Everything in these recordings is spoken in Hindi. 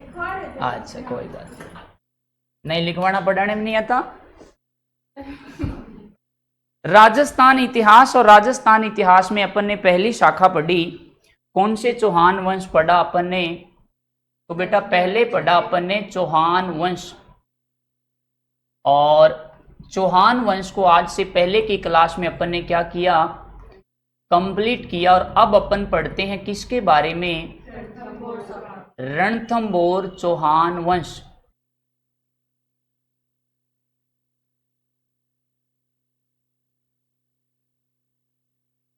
अच्छा कोई बात नहीं, लिखवाना पढ़ाने में नहीं आता। राजस्थान इतिहास, और राजस्थान इतिहास में अपन ने पहली शाखा पढ़ी, कौन से चौहान वंश पढ़ा अपन ने? तो बेटा पहले पढ़ा अपन ने चौहान वंश, और चौहान वंश को आज से पहले की क्लास में अपन ने क्या किया? कंप्लीट किया। और अब अपन पढ़ते हैं किसके बारे में? रणथंभौर चौहान वंश।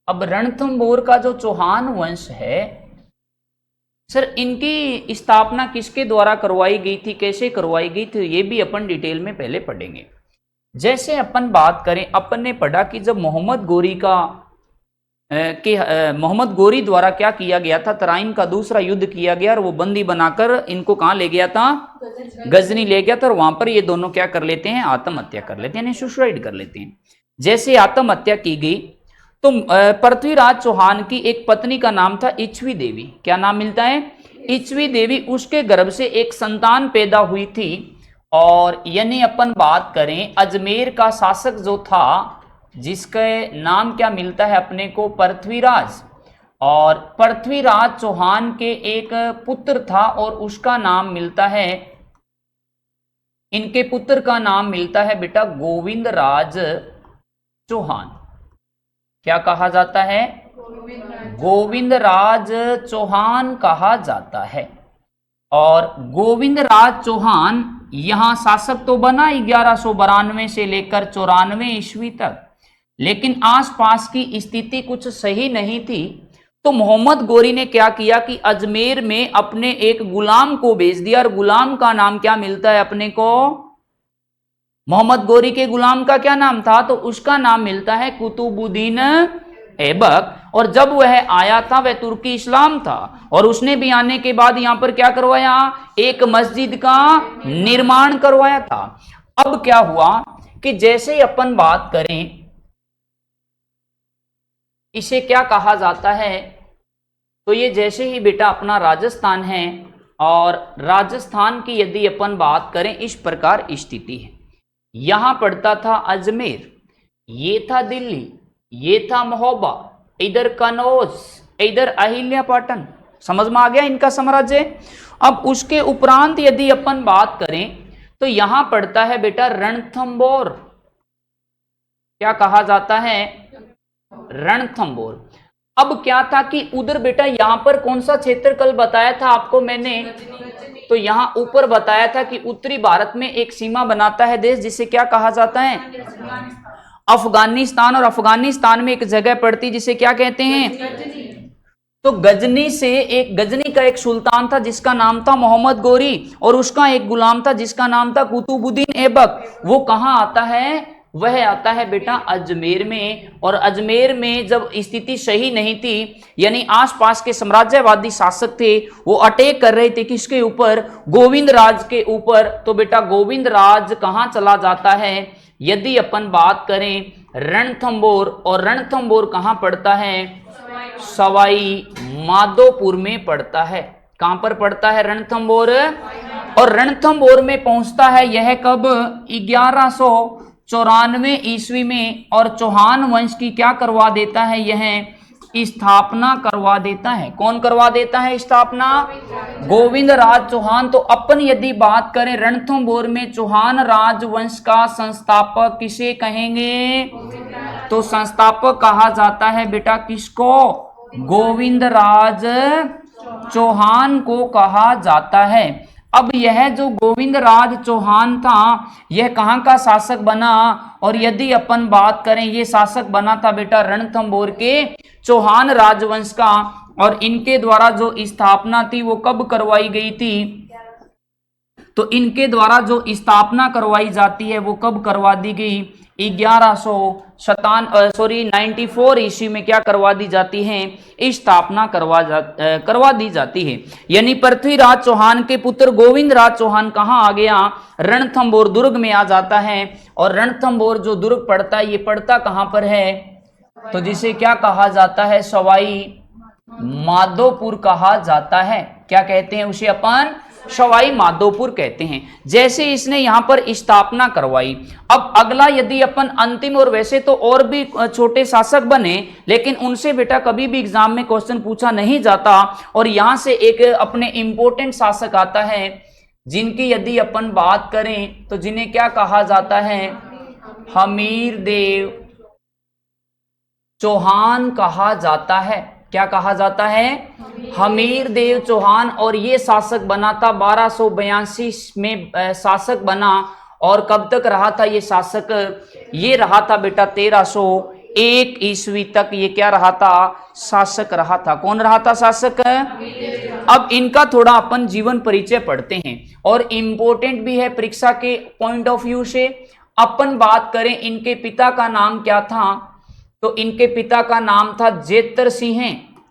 अब रणथंभौर का जो चौहान वंश है सर, इनकी स्थापना किसके द्वारा करवाई गई थी, कैसे करवाई गई थी, ये भी अपन डिटेल में पहले पढ़ेंगे। जैसे अपन बात करें, अपन ने पढ़ा कि जब मोहम्मद गोरी का मोहम्मद गोरी द्वारा क्या किया गया था, तराइन का दूसरा युद्ध किया गया, और वो बंदी बनाकर इनको कहां ले गया था? गजनी ले गया था। और वहां पर ये दोनों क्या कर लेते हैं? आत्महत्या कर लेते हैं, यानी सुसाइड कर लेते हैं। जैसे आत्महत्या की गई तो पृथ्वीराज चौहान की एक पत्नी का नाम था इच्छवी देवी। क्या नाम मिलता है? इच्छवी देवी। उसके गर्भ से एक संतान पैदा हुई थी। और यानी अपन बात करें, अजमेर का शासक जो था, जिसके नाम क्या मिलता है अपने को? पृथ्वीराज। और पृथ्वीराज चौहान के एक पुत्र था, और उसका नाम मिलता है, इनके पुत्र का नाम मिलता है बेटा गोविंदराज चौहान। क्या कहा जाता है? गोविंदराज चौहान कहा जाता है। और गोविंदराज चौहान यहां शासक तो बना 1192 से लेकर 94 ईस्वी तक, लेकिन आसपास की स्थिति कुछ सही नहीं थी। तो मोहम्मद गोरी ने क्या किया कि अजमेर में अपने एक गुलाम को भेज दिया, और गुलाम का नाम क्या मिलता है अपने को? मोहम्मद गोरी के गुलाम का क्या नाम था? तो उसका नाम मिलता है कुतुबुद्दीन ऐबक। और जब वह आया था, वह तुर्की इस्लाम था, और उसने भी आने के बाद यहां पर क्या करवाया? एक मस्जिद का निर्माण करवाया था। अब क्या हुआ कि जैसे ही अपन बात करें, इसे क्या कहा जाता है? तो ये जैसे ही बेटा अपना राजस्थान है, और राजस्थान की यदि अपन बात करें, इस प्रकार स्थिति है। यहां पड़ता था अजमेर, ये था दिल्ली, ये था महोबा, इधर कनौज, इधर अहिल्यापाटन। समझ में आ गया इनका साम्राज्य? अब उसके उपरांत यदि अपन बात करें तो यहां पड़ता है बेटा रणथंभौर। क्या कहा जाता है? रणथंभौर। अब क्या था कि उधर बेटा यहां पर कौन सा क्षेत्र कल बताया था आपको मैंने? तो यहां ऊपर बताया था कि उत्तरी भारत में एक सीमा बनाता है देश, जिसे क्या कहा जाता है? अफगानिस्तान। और अफगानिस्तान में एक जगह पड़ती जिसे क्या कहते हैं? तो गजनी से गजनी का एक सुल्तान था जिसका नाम था मोहम्मद गोरी, और उसका एक गुलाम था जिसका नाम था कुतुबुद्दीन ऐबक। वो कहां आता है? वह आता है बेटा अजमेर में। और अजमेर में जब स्थिति सही नहीं थी, यानी आसपास के साम्राज्यवादी शासक थे, वो अटैक कर रहे थे किसके ऊपर? गोविंद राज के ऊपर। तो बेटा गोविंद राज कहां चला जाता है? यदि अपन बात करें रणथंभौर, और रणथंभौर कहां पड़ता है? सवाई माधोपुर में पड़ता है। कहां पर पड़ता है रणथंभौर? और रणथंभौर में पहुंचता है यह कब? 1194 ईस्वी में। और चौहान वंश की क्या करवा देता है? यह स्थापना करवा देता है। कौन करवा देता है स्थापना? गोविंदराज चौहान। तो अपन यदि बात करें रणथंभौर में चौहान राजवंश का संस्थापक किसे कहेंगे? तो संस्थापक कहा जाता है बेटा किसको? गोविंदराज चौहान को कहा जाता है। अब यह जो गोविंदराज चौहान था, यह कहां का शासक बना? और यदि अपन बात करें, ये शासक बना था बेटा रणथंभौर के चौहान राजवंश का। और इनके द्वारा जो स्थापना थी वो कब करवाई गई थी? तो इनके द्वारा जो स्थापना करवाई जाती है वो कब करवा दी गई? 94 ईस्वी में क्या करवा दी जाती है? स्थापना करवा दी जाती है। यानी पृथ्वीराज चौहान के पुत्र गोविंदराज चौहान कहां आ गया? रणथंभौर दुर्ग में आ जाता है। और रणथंभौर जो दुर्ग पड़ता है, ये पड़ता कहां पर है? तो जिसे क्या कहा जाता है? सवाई माधोपुर कहा जाता है। क्या कहते हैं उसे अपन? सवाई माधोपुर कहते हैं। जैसे इसने यहां पर स्थापना करवाई। अब अगला यदि अपन अंतिम, और वैसे तो और भी छोटे शासक बने, लेकिन उनसे बेटा कभी भी एग्जाम में क्वेश्चन पूछा नहीं जाता। और यहां से एक अपने इंपॉर्टेंट शासक आता है जिनकी यदि अपन बात करें तो जिन्हें क्या कहा जाता है, हमीर देव चौहान कहा जाता है। क्या कहा जाता है, हमीर देव चौहान। और ये शासक बना था 1282 में शासक बना। और कब तक रहा था ये शासक, ये रहा था बेटा 1301 ईस्वी तक। ये क्या रहा था, शासक रहा था। कौन रहा था शासक। अब इनका थोड़ा अपन जीवन परिचय पढ़ते हैं, और इंपॉर्टेंट भी है परीक्षा के पॉइंट ऑफ व्यू से। अपन बात करें इनके पिता का नाम क्या था, तो इनके पिता का नाम था जेतर सिंह।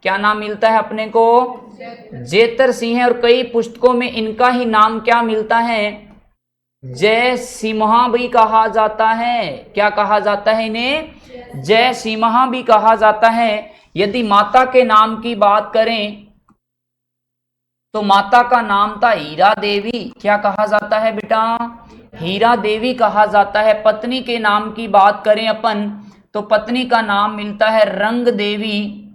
क्या नाम मिलता है अपने को, जेतर सिंह। और कई पुस्तकों में इनका ही नाम क्या मिलता है, जय सिम्हा भी कहा जाता है। क्या कहा जाता है इन्हें, जय सिम्हा भी कहा जाता है। यदि माता के नाम की बात करें तो माता का नाम था हीरा देवी। क्या कहा जाता है बेटा, हीरा देवी कहा जाता है। पत्नी के नाम की बात करें अपन तो पत्नी का नाम मिलता है रंग देवी,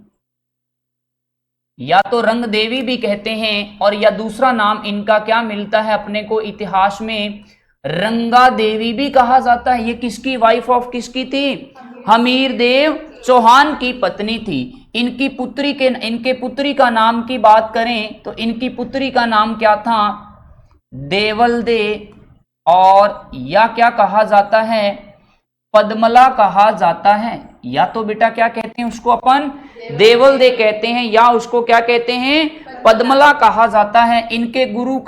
या तो रंग देवी भी कहते हैं, और या दूसरा नाम इनका क्या मिलता है अपने को इतिहास में, रंगा देवी भी कहा जाता है। ये किसकी वाइफ ऑफ किसकी थी, हमीर देव चौहान की पत्नी थी। इनकी पुत्री का नाम की बात करें तो इनकी पुत्री का नाम क्या था, देवल दे, और या क्या कहा जाता है, पद्मला कहा जाता है। या तो बेटा क्या कहते हैं उसको अपन, देवल दे कहते हैं, या उसको क्या कहते हैं, पद्मला कहा जाता है। इनके गुरु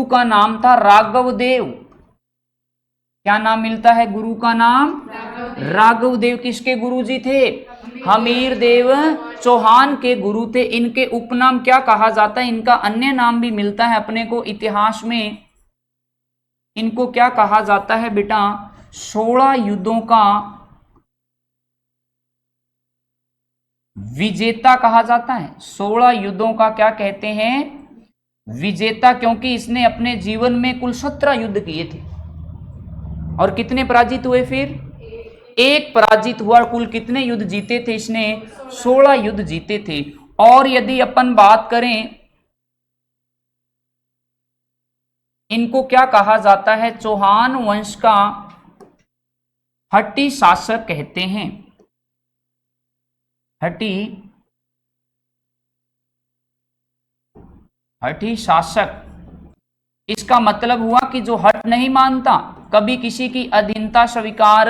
का नाम था राघव देव। क्या नाम मिलता है गुरु का नाम, राघव देव। किसके गुरु जी थे, हमीर देव चौहान के गुरु थे। इनके उपनाम क्या कहा जाता है, इनका अन्य नाम भी मिलता है अपने को इतिहास में। इनको क्या कहा जाता है बेटा, 16 युद्धों का विजेता कहा जाता है। 16 युद्धों का क्या कहते हैं, विजेता, क्योंकि इसने अपने जीवन में कुल 17 युद्ध किए थे। और कितने पराजित हुए, फिर एक पराजित हुआ। कुल कितने युद्ध जीते थे इसने, 16 युद्ध जीते थे। और यदि अपन बात करें इनको क्या कहा जाता है, चौहान वंश का हट्टी शासक कहते हैं। हठी शासक, इसका मतलब हुआ कि जो हट नहीं मानता, कभी किसी की अधीनता स्वीकार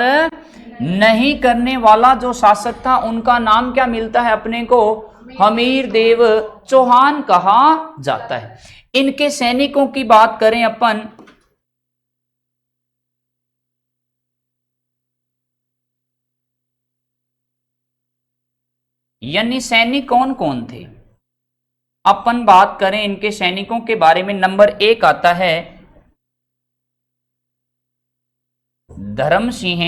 नहीं करने वाला जो शासक था, उनका नाम क्या मिलता है अपने को, हमीर देव चौहान कहा जाता है। इनके सैनिकों की बात करें अपन यानी सैनिक कौन कौन थे, अपन बात करें इनके सैनिकों के बारे में। नंबर 1 आता है धर्म सिंह,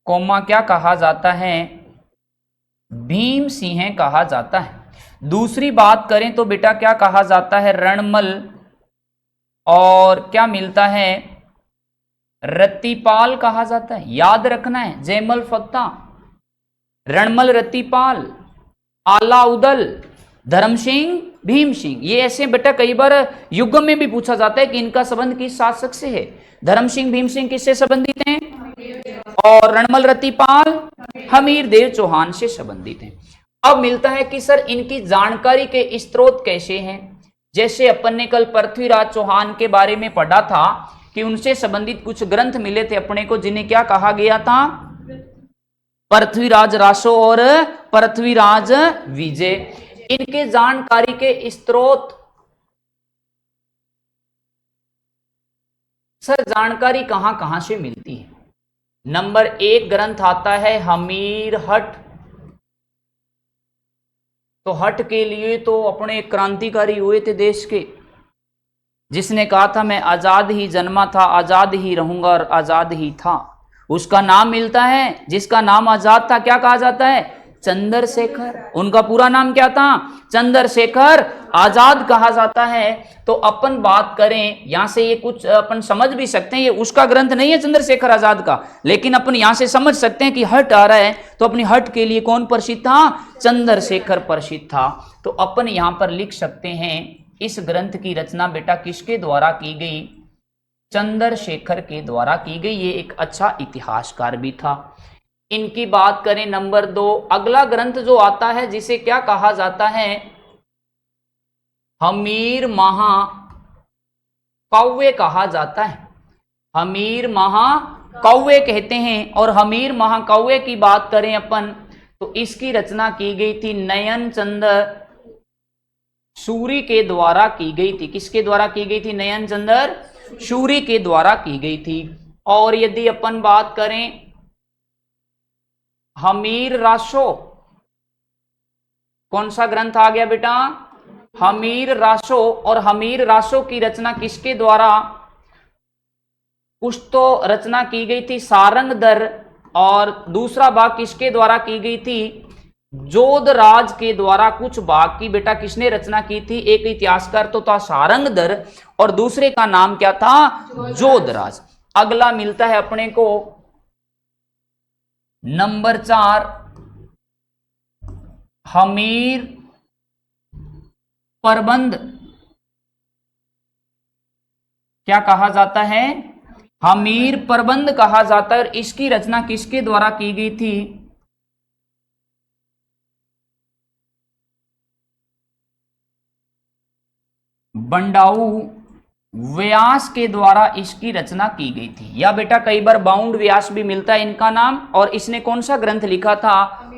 कोमा क्या कहा जाता है, भीम सिंह कहा जाता है। दूसरी बात करें तो बेटा क्या कहा जाता है, रणमल, और क्या मिलता है, रत्तीपाल कहा जाता है। याद रखना है, जयमल फत्ता, रणमल, रत्तीपाल, आलाउदल, धर्म सिंह, भीम सिंह। ये ऐसे बेटा कई बार युग में भी पूछा जाता है कि इनका संबंध किस शासक से है। धर्म सिंह, भीम सिंह किससे संबंधित हैं, और रणमल, रत्तीपाल हमीर देव चौहान से संबंधित हैं। अब मिलता है कि सर इनकी जानकारी के स्रोत कैसे हैं। जैसे अपन ने कल पृथ्वीराज चौहान के बारे में पढ़ा था कि उनसे संबंधित कुछ ग्रंथ मिले थे अपने को, जिन्हें क्या कहा गया था, पृथ्वीराज रासो और पृथ्वीराज विजय। इनके जानकारी के स्रोत, सर जानकारी कहां कहां से मिलती है। नंबर 1 ग्रंथ आता है हमीर हट। तो हट के लिए तो अपने क्रांतिकारी हुए थे देश के, जिसने कहा था मैं आजाद ही जन्मा था, आजाद ही रहूंगा और आजाद ही था। उसका नाम मिलता है, जिसका नाम आजाद था, क्या कहा जाता है, चंद्रशेखर। उनका पूरा नाम क्या था? चंद्रशेखर आजाद कहा जाता है। तो अपन बात करें यहां से, ये कुछ अपन समझ भी सकते हैं, ये उसका ग्रंथ नहीं है चंद्रशेखर आजाद का, लेकिन अपन यहां से समझ सकते हैं कि हट आ रहा है तो अपनी हट के लिए कौन प्रसिद्ध था? चंद्रशेखर प्रसिद्ध था। तो अपन यहां पर लिख सकते हैं इस ग्रंथ की रचना बेटा किसके द्वारा की गई? चंद्रशेखर के द्वारा की गई। ये एक अच्छा इतिहासकार भी था। इनकी बात करें नंबर 2, अगला ग्रंथ जो आता है जिसे क्या कहा जाता है? हमीर महाकाव्य कहा जाता है। हमीर महाकाव्य कहते हैं। और हमीर महाकाव्य की बात करें अपन तो इसकी रचना की गई थी नयन चंद्र सूरी के द्वारा की गई थी। किसके द्वारा की गई थी? नयन चंद्र सूरी के द्वारा की गई थी। और यदि अपन बात करें हमीर रासो, कौन सा ग्रंथ आ गया बेटा? हमीर रासो। और हमीर रासो की रचना किसके द्वारा? कुछ तो रचना की गई थी सारंगधर, और दूसरा भाग किसके द्वारा की गई थी? जोधराज के द्वारा। कुछ भाग की बेटा किसने रचना की थी? एक इतिहासकार तो था सारंगधर और दूसरे का नाम क्या था? जोधराज। अगला मिलता है अपने को नंबर 4, हमीर प्रबंध। क्या कहा जाता है? हमीर प्रबंध कहा जाता है। और इसकी रचना किसके द्वारा की गई थी? बंडाऊ व्यास के द्वारा इसकी रचना की गई थी। या बेटा कई बार बाउंड व्यास भी मिलता है इनका नाम। और इसने कौन सा ग्रंथ लिखा था?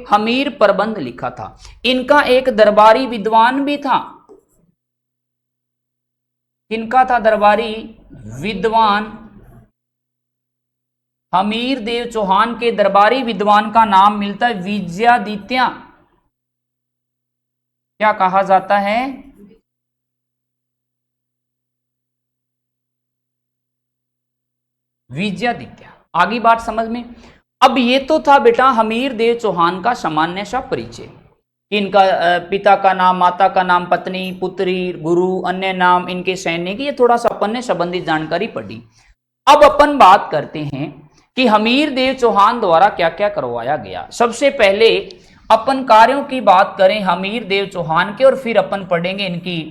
हमीर प्रबंध लिखा था। इनका एक दरबारी विद्वान भी था। किनका था दरबारी विद्वान? हमीर देव चौहान के दरबारी विद्वान का नाम मिलता है विजयादित्य। क्या कहा जाता है? विजयादित्य। आगे बात समझ में। अब ये तो था बेटा हमीर देव चौहान का सामान्य सा परिचय। इनका पिता का नाम, माता का नाम, पत्नी, पुत्री, गुरु, अन्य नाम, इनके सैनिक, ये थोड़ा सा अपन ने संबंधित जानकारी पढ़ी। अब अपन बात करते हैं कि हमीर देव चौहान द्वारा क्या क्या करवाया गया। सबसे पहले अपन कार्यों की बात करें हमीर देव चौहान के, और फिर अपन पढ़ेंगे इनकी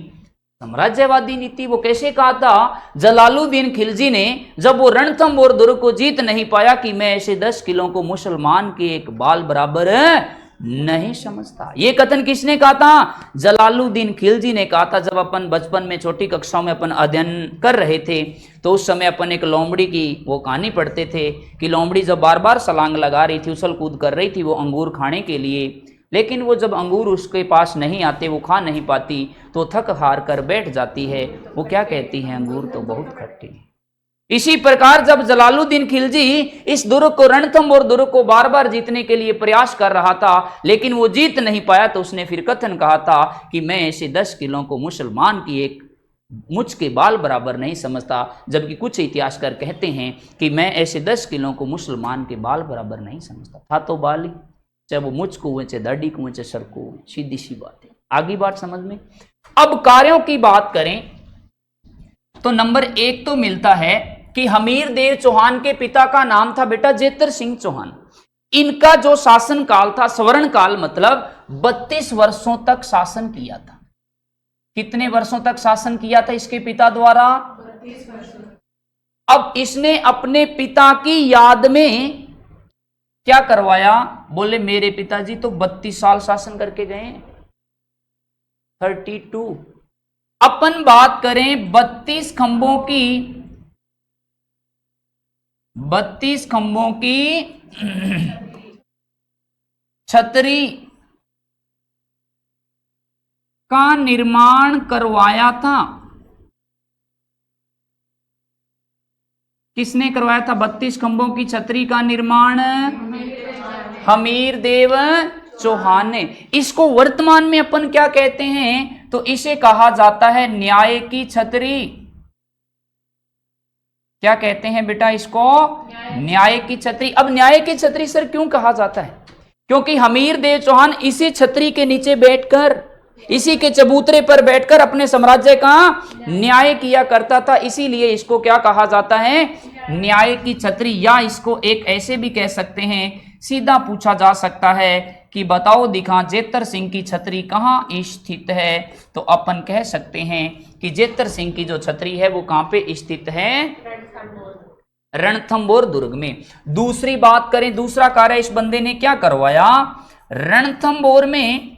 साम्राज्यवादी नीति। वो कैसे कहा था जलालुद्दीन खिलजी ने, जब वो रणथंभौर दुर्ग को जीत नहीं पाया, कि मैं ऐसे 10 किलों को मुसलमान के एक बाल बराबर नहीं समझता। ये कथन किसने कहा था? जलालुद्दीन खिलजी ने कहा था। जब अपन बचपन में छोटी कक्षाओं में अपन अध्ययन कर रहे थे तो उस समय अपन एक लोमड़ी की वो कहानी पढ़ते थे कि लोमड़ी जब बार बार छलांग लगा रही थी, उछल कूद कर रही थी वो अंगूर खाने के लिए, लेकिन वो जब अंगूर उसके पास नहीं आते, वो खा नहीं पाती, तो थक हार कर बैठ जाती है। वो क्या कहती है? अंगूर तो बहुत खट्टे हैं। इसी प्रकार जब जलालुद्दीन खिलजी इस दुर्ग को, रणथंभौर दुर्ग को बार बार जीतने के लिए प्रयास कर रहा था, लेकिन वो जीत नहीं पाया, तो उसने फिर कथन कहा था कि मैं ऐसे 10 किलों को मुसलमान की एक मुझ के बाल बराबर नहीं समझता। जबकि कुछ इतिहासकार कहते हैं कि मैं ऐसे 10 किलों को मुसलमान के बाल बराबर नहीं समझता। था तो बाल ही, चाहे वो मुझ को हुए, चाहे दाढ़ी को हुए, चाहे सर को हुए, सीधी सी बात है। आगे बात समझ में। अब कार्यों की बात करें तो नंबर 1 तो मिलता है कि हमीर देव चौहान के पिता का नाम था बेटा जेतर सिंह चौहान। इनका जो शासन काल था, स्वर्ण काल, मतलब 32 वर्षों तक शासन किया था। कितने वर्षों तक शासन किया था इसके पिता द्वारा? 32 वर्षों। अब इसने अपने पिता की याद में क्या करवाया? बोले मेरे पिताजी तो 32 साल शासन करके गए, 32। अपन बात करें 32 खंभों की, 32 खंभों की छतरी का निर्माण करवाया था। किसने करवाया था 32 खंभों की छतरी का निर्माण? हमीर देव चौहान ने। इसको वर्तमान में अपन क्या कहते हैं? तो इसे कहा जाता है न्याय की छतरी। क्या कहते हैं बेटा इसको? न्याय की छतरी। अब न्याय की छतरी सर क्यों कहा जाता है? क्योंकि हमीरदेव चौहान इसी छतरी के नीचे बैठकर, इसी के चबूतरे पर बैठकर अपने साम्राज्य का न्याय किया करता था। इसीलिए इसको क्या कहा जाता है, न्याय की छतरी, या इसको एक ऐसे भी कह सकते हैं, सीधा पूछा जा सकता है कि बताओ दिखा जेतर सिंह की छतरी कहाँ स्थित है, तो अपन कह सकते हैं कि जेतर सिंह की जो छतरी है वो कहां पे स्थित है, रणथंभौर दुर्ग में। दूसरी बात करें, दूसरा कार्य इस बंदे ने क्या करवाया, रणथंभौर में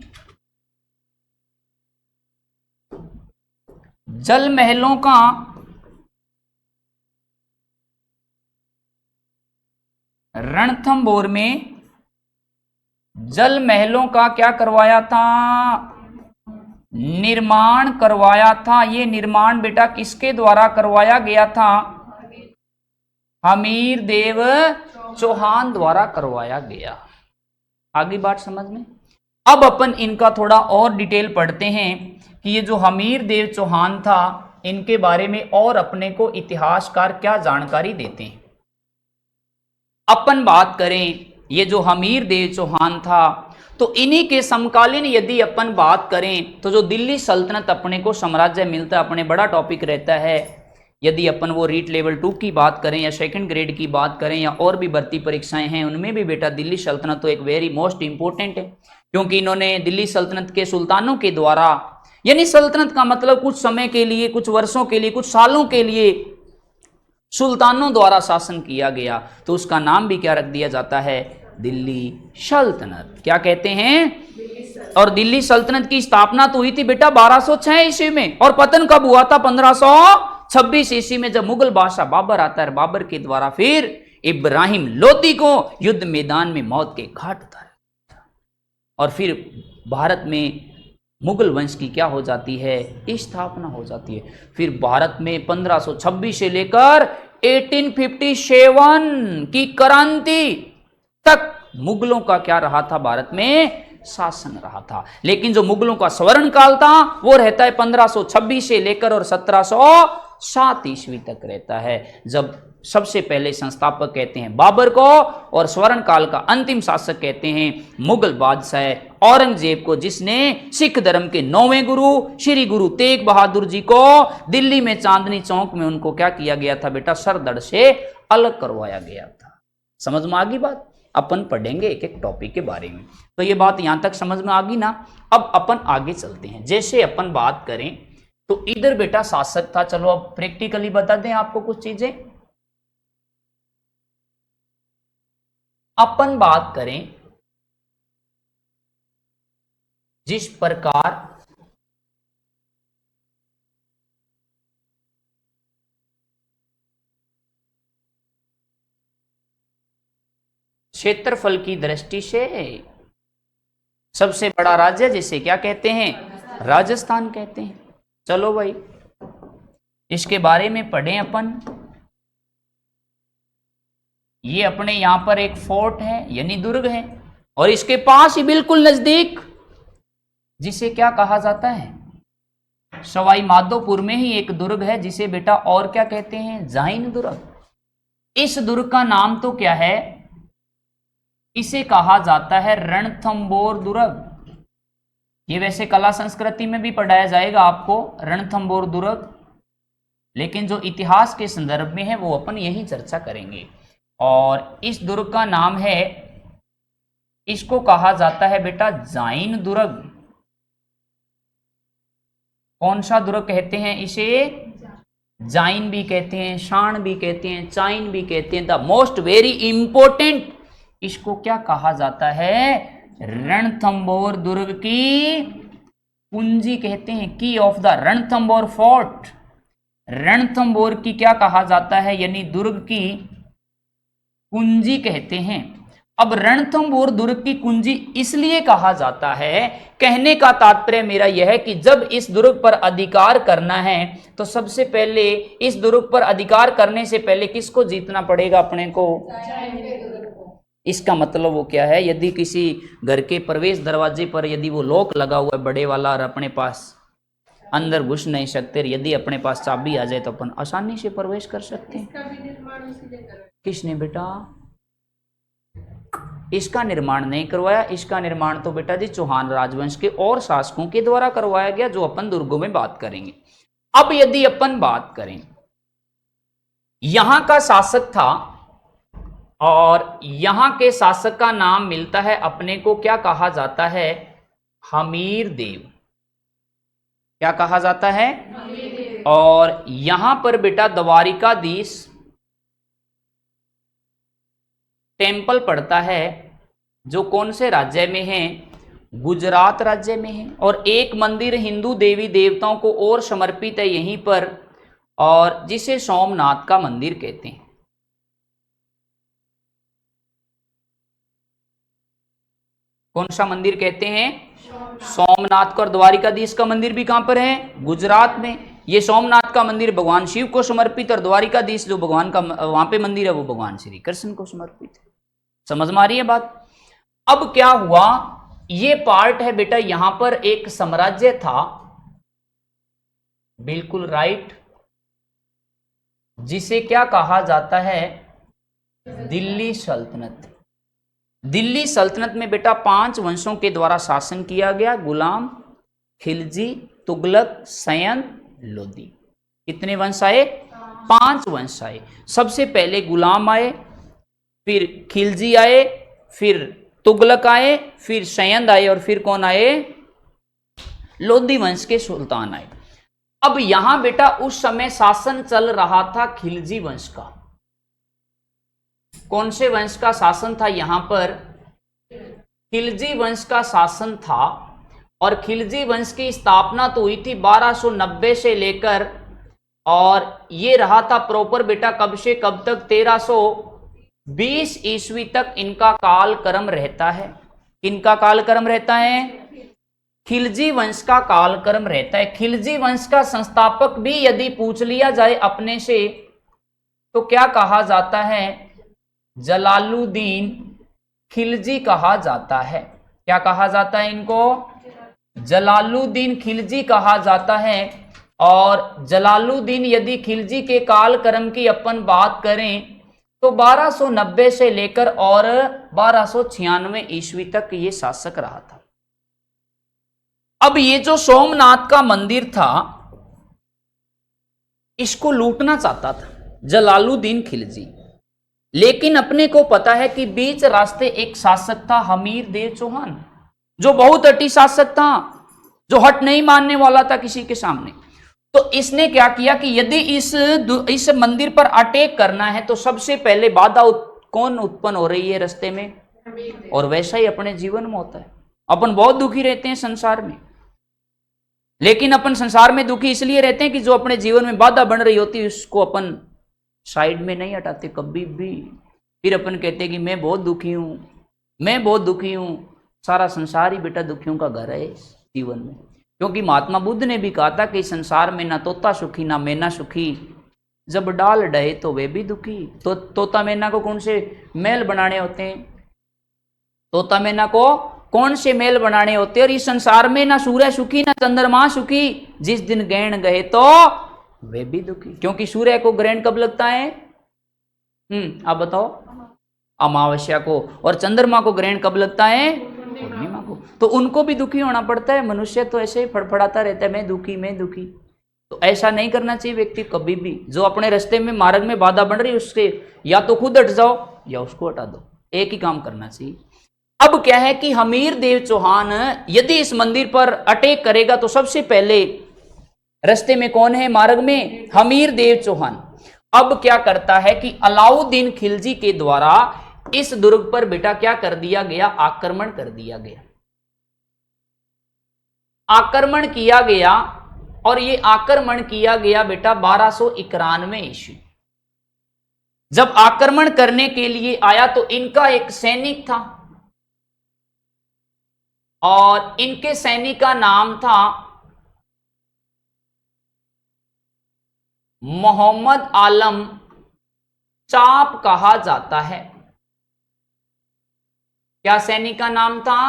जल महलों का रणथंभौर में जल महलों का क्या करवाया था, निर्माण करवाया था। ये निर्माण बेटा किसके द्वारा करवाया गया था, हमीरदेव चौहान द्वारा करवाया गया। आगे बात समझ में। अब अपन इनका थोड़ा और डिटेल पढ़ते हैं कि ये जो हमीरदेव चौहान था, इनके बारे में और अपने को इतिहासकार क्या जानकारी देते हैं। अपन बात करें, ये जो हमीरदेव चौहान था, तो इन्हीं के समकालीन यदि अपन बात करें तो जो दिल्ली सल्तनत अपने को साम्राज्य मिलता है, अपने बड़ा टॉपिक रहता है। यदि अपन वो रीट लेवल 2 की बात करें या सेकंड ग्रेड की बात करें या और भी भर्ती परीक्षाएं हैं, उनमें भी बेटा दिल्ली सल्तनत तो एक वेरी मोस्ट इंपॉर्टेंट है, क्योंकि इन्होंने दिल्ली सल्तनत के सुल्तानों के द्वारा, यानी सल्तनत का मतलब कुछ समय के लिए, कुछ वर्षों के लिए, कुछ सालों के लिए सुल्तानों द्वारा शासन किया गया, तो उसका नाम भी क्या रख दिया जाता है, दिल्ली सल्तनत। क्या कहते हैं, और दिल्ली सल्तनत की स्थापना तो हुई थी बेटा 1206 ईस्वी में, और पतन कब हुआ था, 1526 ईस्वी में, जब मुगल बादशाह बाबर आता है। बाबर के द्वारा फिर इब्राहिम लोदी को युद्ध मैदान में मौत के घाट उतारा, और फिर भारत में मुगल वंश की क्या हो जाती है, स्थापना हो जाती है। फिर भारत में 1526 से लेकर 1857 की क्रांति तक मुगलों का क्या रहा था, भारत में शासन रहा था। लेकिन जो मुगलों का स्वर्ण काल था वो रहता है 1526 से लेकर और 1707 ईस्वी तक रहता है, जब सबसे पहले संस्थापक कहते हैं बाबर को, और स्वर्ण काल का अंतिम शासक कहते हैं मुगल बादशाह औरंगजेब को, जिसने सिख धर्म के 9वें गुरु श्री गुरु तेग बहादुर जी को दिल्ली में चांदनी चौक में उनको क्या किया गया था बेटा, सरदड़ से अलग करवाया गया था। समझ में आ गई बात। अपन पढ़ेंगे एक एक टॉपिक के बारे में, तो ये बात यहां तक समझ में आ गई ना। अब अपन आगे चलते हैं। जैसे अपन बात करें तो इधर बेटा शासक था, चलो अब प्रैक्टिकली बता दें आपको कुछ चीजें। अपन बात करें जिस प्रकार क्षेत्रफल की दृष्टि से सबसे बड़ा राज्य जिसे क्या कहते हैं, राजस्थान कहते हैं। चलो भाई इसके बारे में पढ़ें अपन। ये अपने यहां पर एक फोर्ट है यानी दुर्ग है, और इसके पास ही बिल्कुल नजदीक जिसे क्या कहा जाता है, सवाई माधोपुर में ही एक दुर्ग है जिसे बेटा और क्या कहते हैं, जाइन दुर्ग। इस दुर्ग का नाम तो क्या है, इसे कहा जाता है रणथंभौर दुर्ग। ये वैसे कला संस्कृति में भी पढ़ाया जाएगा आपको रणथंभौर दुर्ग, लेकिन जो इतिहास के संदर्भ में है वो अपन यही चर्चा करेंगे। और इस दुर्ग का नाम है, इसको कहा जाता है बेटा जाइन दुर्ग। कौन सा दुर्ग कहते हैं इसे, जाइन भी कहते हैं, शान भी कहते हैं, चाइन भी कहते हैं। द मोस्ट वेरी इंपॉर्टेंट इसको क्या कहा जाता है, रणथंभौर दुर्ग की कुंजी कहते हैं, की of the Ranthambore fort. Ranthambore की क्या कहा जाता है, यानी दुर्ग की कुंजी कहते हैं। अब रणथंभौर दुर्ग की कुंजी इसलिए कहा जाता है, कहने का तात्पर्य मेरा यह है कि जब इस दुर्ग पर अधिकार करना है तो सबसे पहले इस दुर्ग पर अधिकार करने से पहले किसको जीतना पड़ेगा, अपने को। इसका मतलब वो क्या है, यदि किसी घर के प्रवेश दरवाजे पर यदि वो लॉक लगा हुआ है बड़े वाला और अपने पास अंदर घुस नहीं सकते, यदि अपने पास चाबी आ जाए तो अपन आसानी से प्रवेश कर सकते हैं। किसने बेटा, इसका निर्माण नहीं करवाया। इसका निर्माण तो बेटा जी चौहान राजवंश के और शासकों के द्वारा करवाया गया, जो अपन दुर्गों में बात करेंगे। अब यदि अपन बात करें, यहां का शासक था और यहां के शासक का नाम मिलता है अपने को, क्या कहा जाता है? हमीर देव। क्या कहा जाता है? और यहां पर बेटा द्वारिकाधीश टेंपल पड़ता है, जो कौन से राज्य में है? गुजरात राज्य में है। और एक मंदिर हिंदू देवी देवताओं को और समर्पित है यहीं पर, और जिसे सोमनाथ का मंदिर कहते हैं। कौन सा मंदिर कहते हैं? सोमनाथ का। और द्वारिकाधीश का मंदिर भी कहां पर है? गुजरात में। ये सोमनाथ का मंदिर भगवान शिव को समर्पित, और द्वारिकाधीश जो भगवान का वहां पे मंदिर है वो भगवान श्री कृष्ण को समर्पित है। समझ में आ रही है बात? अब क्या हुआ, ये पार्ट है बेटा, यहां पर एक साम्राज्य था, बिल्कुल राइट, जिसे क्या कहा जाता है? दिल्ली सल्तनत। दिल्ली सल्तनत में बेटा 5 वंशों के द्वारा शासन किया गया। गुलाम, खिलजी, तुगलक, सयन, लोदी। कितने वंश आए? 5 वंश आए। सबसे पहले गुलाम आए, फिर खिलजी आए, फिर तुगलक आए, फिर सयंद आए, और फिर कौन आए? लोदी वंश के सुल्तान आए। अब यहां बेटा उस समय शासन चल रहा था खिलजी वंश का। कौन से वंश का शासन था यहां पर? खिलजी वंश का शासन था। और खिलजी वंश की स्थापना तो हुई थी 1290 से लेकर, और ये रहा था प्रॉपर बेटा कब से कब तक? 1320 ईस्वी तक इनका कालक्रम रहता है। किनका कालक्रम रहता है? खिलजी वंश का कालक्रम रहता है। खिलजी वंश का संस्थापक भी यदि पूछ लिया जाए अपने से, तो क्या कहा जाता है? जलालुद्दीन खिलजी कहा जाता है। क्या कहा जाता है इनको? जलालुद्दीन खिलजी कहा जाता है। और जलालुद्दीन यदि खिलजी के कालक्रम की अपन बात करें तो 1290 से लेकर और 1296 ईस्वी तक ये शासक रहा था। अब ये जो सोमनाथ का मंदिर था, इसको लूटना चाहता था जलालुद्दीन खिलजी, लेकिन अपने को पता है कि बीच रास्ते एक शासक था हमीर देव चौहान, जो बहुत अटी शासक था, जो हट नहीं मानने वाला था किसी के सामने। तो इसने क्या किया कि यदि इस मंदिर पर अटैक करना है तो सबसे पहले बाधा कौन उत्पन्न हो रही है रास्ते में? और वैसा ही अपने जीवन में होता है। अपन बहुत दुखी रहते हैं संसार में, लेकिन अपन संसार में दुखी इसलिए रहते हैं कि जो अपने जीवन में बाधा बन रही होती है उसको अपन साइड में नहीं हटाते कभी भी। फिर अपन कहते हैं कि मैं बहुत दुखी हूं, मैं बहुत दुखी हूं। सारा संसार ही बेटा दुखियों का घर है इस जीवन में, क्योंकि महात्मा बुद्ध ने भी कहा था कि संसार में ना तोता सुखी ना मैना सुखी, जब डाल डहे तो वे भी दुखी। तो तोता मैना को कौन से मेल बनाने होते हैं? तोता मैना को कौन से मेल बनाने होते हैं? और इस संसार में ना सूर्य सुखी ना चंद्रमा सुखी, जिस दिन ग्रहण गए तो वे भी दुखी। क्योंकि सूर्य को ग्रहण कब लगता है? आप बताओ। अमावस्या को। और चंद्रमा को ग्रहण कब लगता है? पूर्णिमा को। तो उनको भी दुखी होना पड़ता है। मनुष्य तो ऐसे ही फड़फड़ाता रहता है, मैं दुखी मैं दुखी। तो ऐसा नहीं करना चाहिए व्यक्ति कभी भी। जो अपने रास्ते में मार्ग में बाधा बन रही है उससे या तो खुद हट जाओ या उसको हटा दो, एक ही काम करना चाहिए। अब क्या है कि हमीर देव चौहान यदि इस मंदिर पर अटैक करेगा तो सबसे पहले रास्ते में कौन है? मार्ग में हमीर देव चौहान। अब क्या करता है कि अलाउद्दीन खिलजी के द्वारा इस दुर्ग पर बेटा क्या कर दिया गया? आक्रमण कर दिया गया। आक्रमण किया गया, और ये आक्रमण किया गया बेटा 1291 ईस्वी। जब आक्रमण करने के लिए आया तो इनका एक सैनिक था, और इनके सैनिक का नाम था मोहम्मद आलम चाप कहा जाता है। क्या सैनिक का नाम था?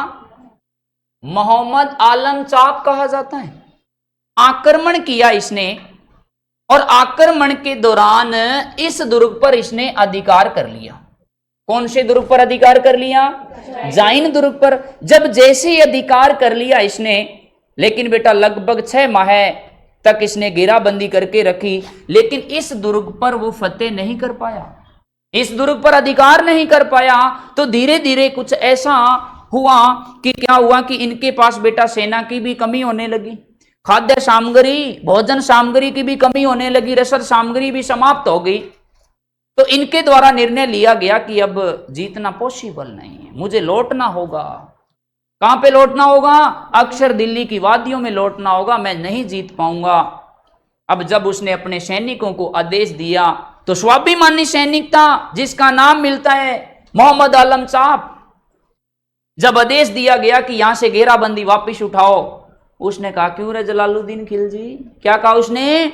मोहम्मद आलम चाप कहा जाता है। आक्रमण किया इसने, और आक्रमण के दौरान इस दुर्ग पर इसने अधिकार कर लिया। कौन से दुर्ग पर अधिकार कर लिया? जाइन दुर्ग पर। जब जैसे ही अधिकार कर लिया इसने, लेकिन बेटा लगभग 6 माह तक इसने घेराबंदी करके रखी, लेकिन इस दुर्ग पर वो फतेह नहीं कर पाया, इस दुर्ग पर अधिकार नहीं कर पाया। तो धीरे धीरे कुछ ऐसा हुआ कि क्या हुआ कि इनके पास बेटा सेना की भी कमी होने लगी, खाद्य सामग्री, भोजन सामग्री की भी कमी होने लगी, रसद सामग्री भी समाप्त हो गई। तो इनके द्वारा निर्णय लिया गया कि अब जीतना पॉसिबल नहीं है, मुझे लौटना होगा। कहां पे लौटना होगा? अक्षर दिल्ली की वादियों में लौटना होगा, मैं नहीं जीत पाऊंगा। अब जब उसने अपने सैनिकों को आदेश दिया, तो स्वाभिमानी सैनिक था जिसका नाम मिलता है मोहम्मद आलम साहब। जब आदेश दिया गया कि यहां से घेराबंदी वापस उठाओ, उसने कहा क्यों रे जलालुद्दीन खिलजी? क्या कहा उसने?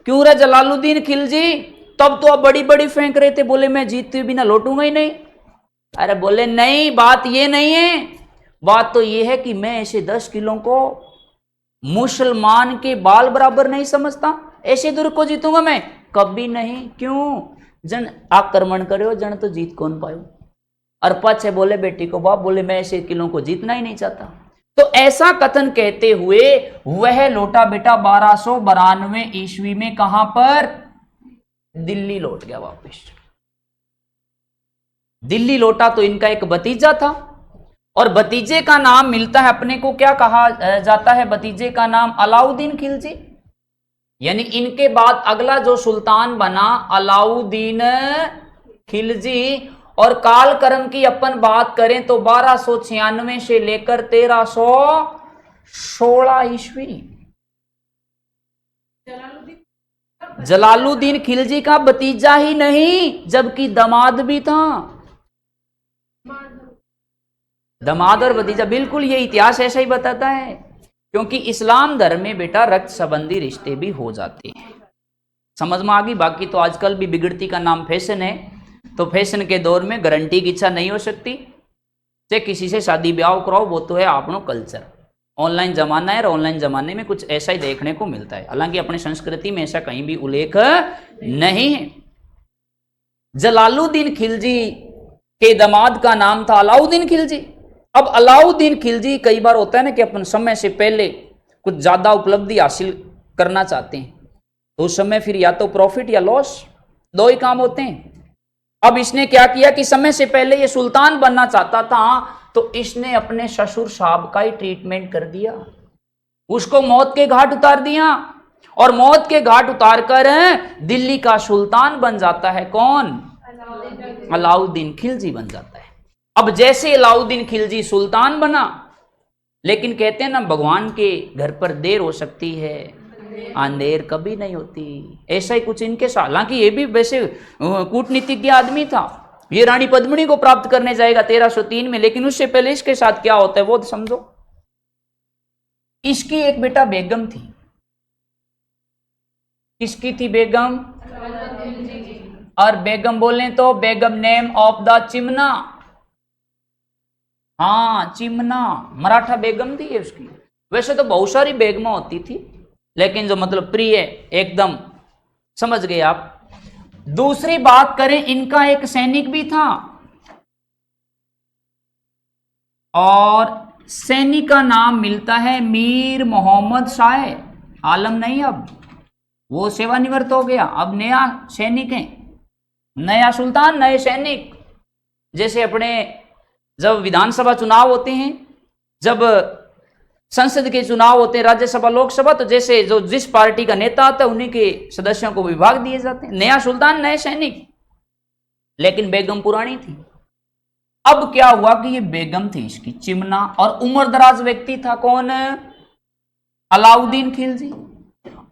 क्यों रे जलालुद्दीन खिलजी? तब तो आप बड़ी बड़ी फेंक रहे थे, बोले मैं जीतते बिना लौटूंगा ही नहीं। अरे बोले नहीं, बात ये नहीं है, बात तो ये है कि मैं ऐसे 10 किलो को मुसलमान के बाल बराबर नहीं समझता, ऐसे दुर्ग को जीतूंगा मैं कभी नहीं। क्यों? जन आक्रमण करे जन तो जीत कौन पायो। और पछे बोले बेटी को बाप, बोले मैं ऐसे किलों को जीतना ही नहीं चाहता। तो ऐसा कथन कहते हुए वह लौटा बेटा 1292 ईस्वी में। कहां पर? दिल्ली लौट गया वापस। दिल्ली लौटा तो इनका एक भतीजा था, और भतीजे का नाम मिलता है अपने को, क्या कहा जाता है भतीजे का नाम? अलाउद्दीन खिलजी। यानी इनके बाद अगला जो सुल्तान बना अलाउद्दीन खिलजी। और कालक्रम की अपन बात करें तो 1296 से लेकर 1316 ईस्वी जलालुद्दीन खिलजी का भतीजा ही नहीं, जबकि दामाद भी था। दामाद और भतीजा, बिल्कुल ये इतिहास ऐसा ही बताता है। क्योंकि इस्लाम धर्म में बेटा रक्त संबंधी रिश्ते भी हो जाते हैं। समझ में आ गई? बाकी तो आजकल भी बिगड़ती का नाम फैशन है, तो फैशन के दौर में गारंटी की इच्छा नहीं हो सकती, चाहे किसी से शादी ब्याह कराओ, वो तो है आपनो कल्चर। ऑनलाइन जमाना है, और ऑनलाइन जमाने में कुछ ऐसा ही देखने को मिलता है, हालांकि अपनी संस्कृति में ऐसा कहीं भी उल्लेख नहीं है। जलालुद्दीन खिलजी के दामाद का नाम था अलाउद्दीन खिलजी। अब अलाउद्दीन खिलजी, कई बार होता है ना कि अपन समय से पहले कुछ ज्यादा उपलब्धि हासिल करना चाहते हैं, तो उस समय फिर या तो प्रॉफिट या लॉस, दो ही काम होते हैं। अब इसने क्या किया कि समय से पहले ये सुल्तान बनना चाहता था, तो इसने अपने ससुर साहब का ही ट्रीटमेंट कर दिया, उसको मौत के घाट उतार दिया, और मौत के घाट उतार कर दिल्ली का सुल्तान बन जाता है। कौन? अलाउद्दीन खिलजी बन जाता है। अब जैसे अलाउद्दीन खिलजी सुल्तान बना, लेकिन कहते हैं ना भगवान के घर पर देर हो सकती है, अंधेर कभी नहीं होती। ऐसा ही कुछ इनके साथ, हालांकि ये भी वैसे कूटनीतिज्ञ आदमी था, ये रानी पद्मिनी को प्राप्त करने जाएगा 1303 में, लेकिन उससे पहले इसके साथ क्या होता है वो तो समझो। इसकी एक बेटा बेगम थी। किसकी थी बेगम? और बेगम बोले तो बेगम नेम ऑफ द चिमना, हाँ चिमना, मराठा बेगम थी उसकी। वैसे तो बहुत सारी बेगमा होती थी, लेकिन जो मतलब प्रिय एकदम, समझ गए आप। दूसरी बात करें, इनका एक सैनिक भी था, और सैनिक का नाम मिलता है मीर मोहम्मद शाह आलम। नहीं, अब वो सेवानिवृत्त हो गया, अब नया सैनिक है, नया सुल्तान, नए सैनिक। जैसे अपने जब विधानसभा चुनाव होते हैं, जब संसद के चुनाव होते हैं, राज्यसभा लोकसभा, तो जैसे जो जिस पार्टी का नेता आता है उन्हीं के सदस्यों को विभाग दिए जाते हैं। नया सुल्तान, नए सैनिक, लेकिन बेगम पुरानी थी। अब क्या हुआ कि ये बेगम थी इसकी चिमना, और उम्रदराज व्यक्ति था। कौन? अलाउद्दीन खिलजी।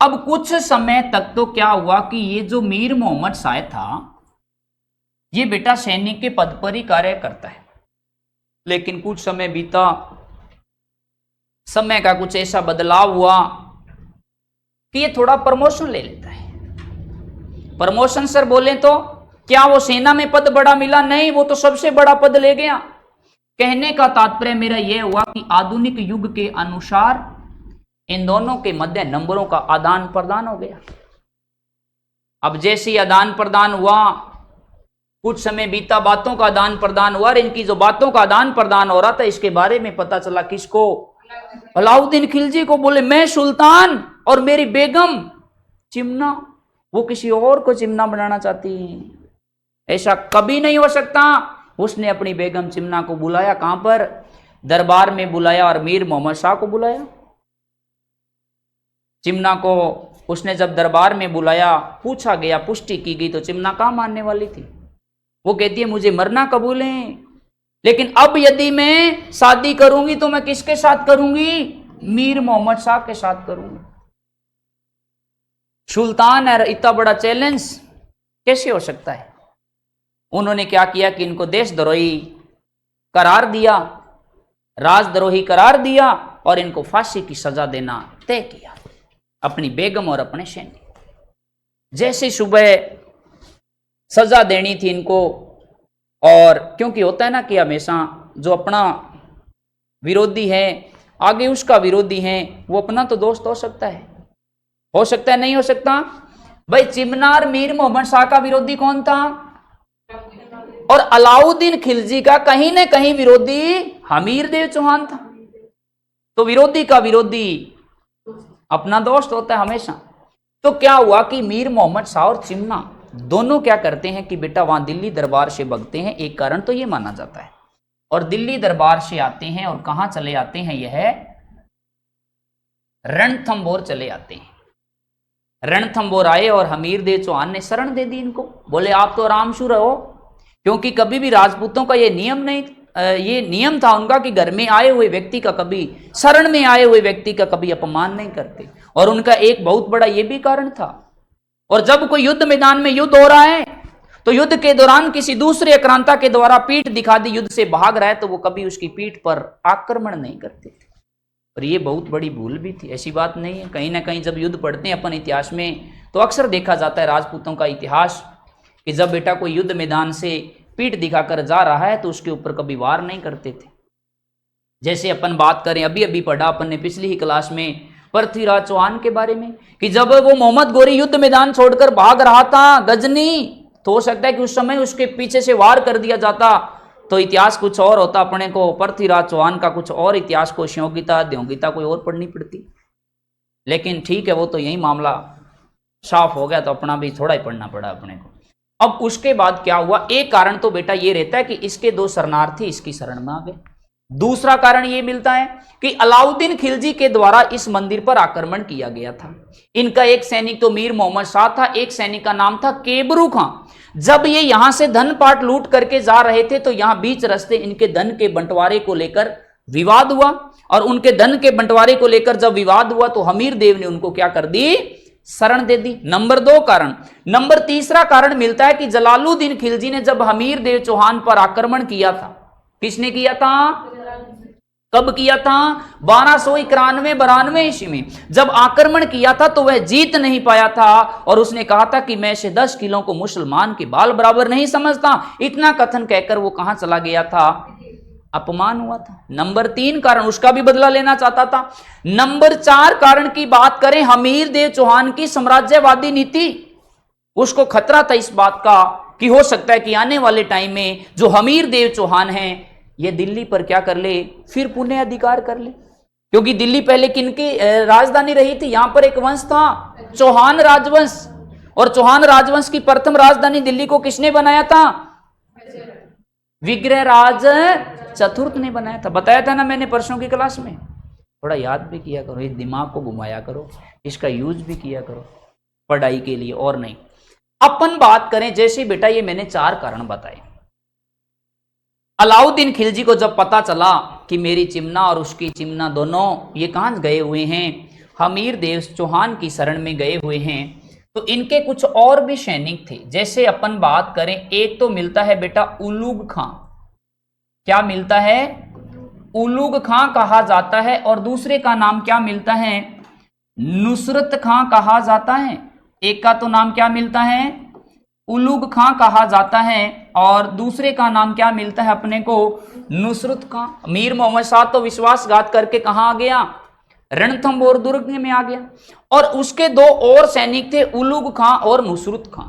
अब कुछ समय तक तो क्या हुआ कि ये जो मीर मोहम्मद शाह था, ये बेटा सैनिक के पद पर ही कार्य करता है, लेकिन कुछ समय बीता, समय का कुछ ऐसा बदलाव हुआ कि ये थोड़ा प्रमोशन ले लेता है। प्रमोशन सर बोले तो क्या वो सेना में पद बड़ा मिला? नहीं, वो तो सबसे बड़ा पद ले गया। कहने का तात्पर्य मेरा यह हुआ कि आधुनिक युग के अनुसार इन दोनों के मध्य नंबरों का आदान प्रदान हो गया। अब जैसे आदान प्रदान हुआ, कुछ समय बीता, बातों का आदान प्रदान हुआ, और इनकी जो बातों का आदान प्रदान हो रहा था इसके बारे में पता चला किसको? अलाउद्दीन खिलजी को। बोले मैं सुल्तान और मेरी बेगम चिमना, वो किसी और को चिमना बनाना चाहती है, ऐसा कभी नहीं हो सकता। उसने अपनी बेगम चिमना को बुलाया, कहां पर? दरबार में बुलाया, और मीर मोहम्मद शाह को बुलाया। चिमना को उसने जब दरबार में बुलाया, पूछा गया, पुष्टि की गई, तो चिमना कहां मानने वाली थी? वो कहती है मुझे मरना कबूल है, लेकिन अब यदि मैं शादी करूंगी तो मैं किसके साथ करूंगी? मीर मोहम्मद शाह के साथ करूंगी। सुल्तान है, इतना बड़ा चैलेंज कैसे हो सकता है? उन्होंने क्या किया कि इनको देशद्रोही करार दिया, राजद्रोही करार दिया, और इनको फांसी की सजा देना तय किया, अपनी बेगम और अपने सैनिक। जैसे सुबह सजा देनी थी इनको, और क्योंकि होता है ना कि हमेशा जो अपना विरोधी है आगे उसका विरोधी है, वो अपना तो दोस्त हो सकता है नहीं हो सकता? भाई चिमना और मीर मोहम्मद शाह का विरोधी कौन था? और अलाउद्दीन खिलजी का कहीं न कहीं विरोधी हमीर देव चौहान था। तो विरोधी का विरोधी अपना दोस्त होता है हमेशा। तो क्या हुआ कि मीर मोहम्मद शाह और चिमना दोनों क्या करते हैं कि बेटा वहां दिल्ली दरबार से भगते हैं, एक कारण तो ये माना जाता है, और दिल्ली दरबार से आते हैं, और कहां चले आते हैं? यह रणथंभौर चले आते हैं। रणथंभौर आए और हमीर देव चौहान ने शरण दे दी इनको। बोले आप तो आराम से रहो, क्योंकि कभी भी राजपूतों का ये नियम नहीं, ये नियम था उनका कि घर में आए हुए व्यक्ति का कभी, शरण में आए हुए व्यक्ति का कभी अपमान नहीं करते। और उनका एक बहुत बड़ा ये भी कारण था, और जब कोई युद्ध मैदान में युद्ध हो रहा है तो युद्ध के दौरान किसी दूसरे आक्रांता के द्वारा पीठ दिखा दी, युद्ध से भाग रहा है, तो वो कभी उसकी पीठ पर आक्रमण नहीं करते थे। और ये बहुत बड़ी भूल भी थी, ऐसी बात नहीं है। कहीं ना कहीं जब युद्ध पढ़ते हैं अपन इतिहास में, तो अक्सर देखा जाता है राजपूतों का इतिहास कि जब बेटा कोई युद्ध मैदान से पीठ दिखाकर जा रहा है तो उसके ऊपर कभी वार नहीं करते थे। जैसे अपन बात करें, अभी अभी पढ़ा अपन ने पिछली ही क्लास में पृथ्वीराज चौहान के बारे में, कि जब वो मोहम्मद गोरी युद्ध मैदान छोड़कर भाग रहा था गजनी, तो हो सकता है कि उस समय उसके पीछे से वार कर दिया जाता तो इतिहास कुछ और होता, अपने को पृथ्वीराज चौहान का कुछ और इतिहास को श्यों गीता कोई और पढ़नी पड़ती। लेकिन ठीक है, वो तो यही मामला साफ हो गया, तो अपना भी थोड़ा ही पढ़ना पड़ा अपने को। अब उसके बाद क्या हुआ? एक कारण तो बेटा ये रहता है कि इसके दो शरणार्थी इसकी शरण में आ गए। दूसरा कारण ये मिलता है कि अलाउद्दीन खिलजी के द्वारा इस मंदिर पर आक्रमण किया गया था। इनका एक सैनिक तो मीर मोहम्मद शाह था, एक सैनिक का नाम था केबरू खां। जब ये यहां से धन पाट लूट करके जा रहे थे तो यहां बीच रास्ते इनके धन के बंटवारे को लेकर विवाद हुआ, और उनके धन के बंटवारे को लेकर जब विवाद हुआ तो हमीर देव ने उनको क्या कर दी? शरण दे दी। नंबर 2 कारण। नंबर तीसरा कारण मिलता है कि जलालुद्दीन खिलजी ने जब हमीर देव चौहान पर आक्रमण किया था, किसने किया था? कब किया था? 1291-92 ईस्वी में जब आक्रमण किया था तो वह जीत नहीं पाया था, और उसने कहा था कि मैं से 10 किलो को मुसलमान के बाल बराबर नहीं समझता। इतना कथन कहकर वो कहां चला गया था? अपमान हुआ था। नंबर 3 कारण, उसका भी बदला लेना चाहता था। नंबर 4 कारण की बात करें, हमीर देव चौहान की साम्राज्यवादी नीति, उसको खतरा था इस बात का कि हो सकता है कि आने वाले टाइम में जो हमीर देव चौहान हैं ये दिल्ली पर क्या कर ले? फिर पुनः अधिकार कर ले, क्योंकि दिल्ली पहले किनकी राजधानी रही थी? यहां पर एक वंश था, चौहान राजवंश, और चौहान राजवंश की प्रथम राजधानी दिल्ली को किसने बनाया था? विग्रहराज चतुर्थ ने बनाया था। बताया था ना मैंने परसों की क्लास में। थोड़ा याद भी किया करो, इस दिमाग को घुमाया करो, इसका यूज भी किया करो पढ़ाई के लिए, और नहीं। अपन बात करें, जैसे बेटा ये मैंने 4 कारण बताए। अलाउद्दीन खिलजी को जब पता चला कि मेरी चिमना और उसकी चिमना दोनों ये कहां गए हुए हैं? हमीर देव चौहान की शरण में गए हुए हैं, तो इनके कुछ और भी सैनिक थे। जैसे अपन बात करें, एक तो मिलता है बेटा उलूग खां। क्या मिलता है? उलूग खां कहा जाता है, और दूसरे का नाम क्या मिलता है? नुसरत खां कहा जाता है। एक का तो नाम क्या मिलता है? उलूग खां कहा जाता है, और दूसरे का नाम क्या मिलता है अपने को? नुसरत खां। मीर मोहम्मद शाह तो विश्वासघात करके कहां आ गया? रणथंभौर दुर्ग में आ गया। और उसके 2 और सैनिक थे, उलूग खां और नुसरत खां।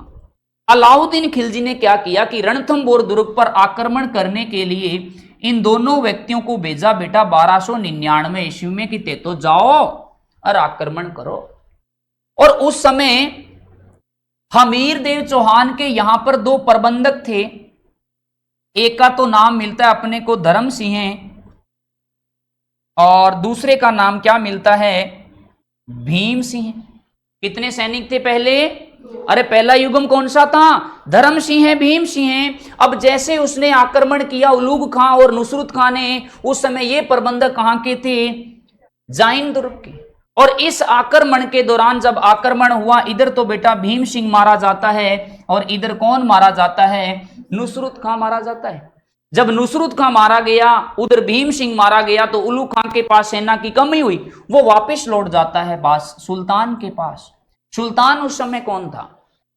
अलाउद्दीन खिलजी ने क्या किया कि रणथंबोर दुर्ग पर आक्रमण करने के लिए इन दोनों व्यक्तियों को भेजा, बेटा 1299 ईस्वी में कि ते तो जाओ और आक्रमण करो। और उस समय हमीर देव चौहान के यहां पर दो प्रबंधक थे, एक का तो नाम मिलता है अपने को धर्म सिंह और दूसरे का नाम क्या मिलता है, भीम सिंह। कितने सैनिक थे पहले? अरे पहला युगम कौन सा था? धर्म सिंह है, भीम सिंह है। अब जैसे उसने आक्रमण किया उलूग खां और नुसरत खां ने, उस समय ये प्रबंधक कहां के थे? जाइन दुर्ग के। और इस आक्रमण के दौरान जब आक्रमण हुआ, इधर तो बेटा भीम सिंह मारा जाता है और इधर कौन मारा जाता है? नुसरत खां मारा जाता है। जब नुसरत खां मारा गया, उधर भीम सिंह मारा गया, तो उलूग खां के पास सेना की कमी हुई, वो वापस लौट जाता है बास सुल्तान के पास। सुल्तान उस समय कौन था?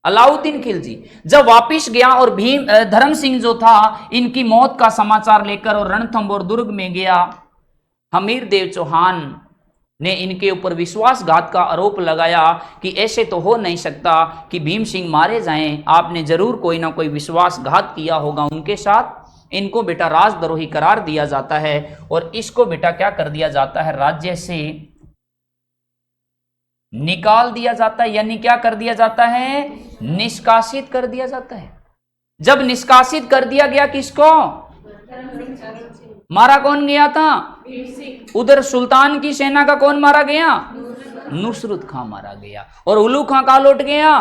अलाउद्दीन खिलजी। जब वापिस गया और भीम धर्म सिंह जो था इनकी मौत का समाचार लेकर और रणथंबोर दुर्ग में गया, हमीर देव चौहान ने इनके ऊपर विश्वासघात का आरोप लगाया कि ऐसे तो हो नहीं सकता कि भीम सिंह मारे जाएं, आपने जरूर कोई ना कोई विश्वासघात किया होगा उनके साथ। इनको बेटा राजद्रोही करार दिया जाता है और इसको बेटा क्या कर दिया जाता है? राज्य से निकाल दिया जाता है, यानी क्या कर दिया जाता है? निष्कासित कर दिया जाता है। जब निष्कासित कर दिया गया, किसको? मारा कौन गया था? उधर सुल्तान की सेना का कौन मारा गया? नुसरत खां मारा गया। और उलूग खां कहां लौट गया?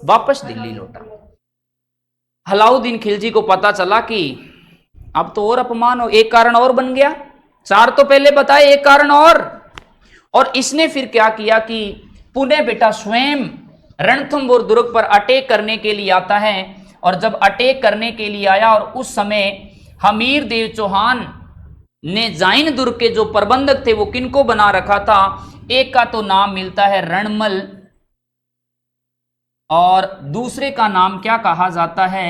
वापस दिल्ली लौटा। अलाउद्दीन खिलजी को पता चला कि अब तो और अपमान हो, एक कारण और बन गया। चार तो पहले बताए, एक कारण और इसने फिर क्या किया कि पुणे बेटा स्वयं रणथंबोर दुर्ग पर अटैक करने के लिए आता है। और जब अटैक करने के लिए आया, और उस समय हमीर देव चौहान ने जाइन दुर्ग के जो प्रबंधक थे वो किनको बना रखा था? एक का तो नाम मिलता है रणमल और दूसरे का नाम क्या कहा जाता है?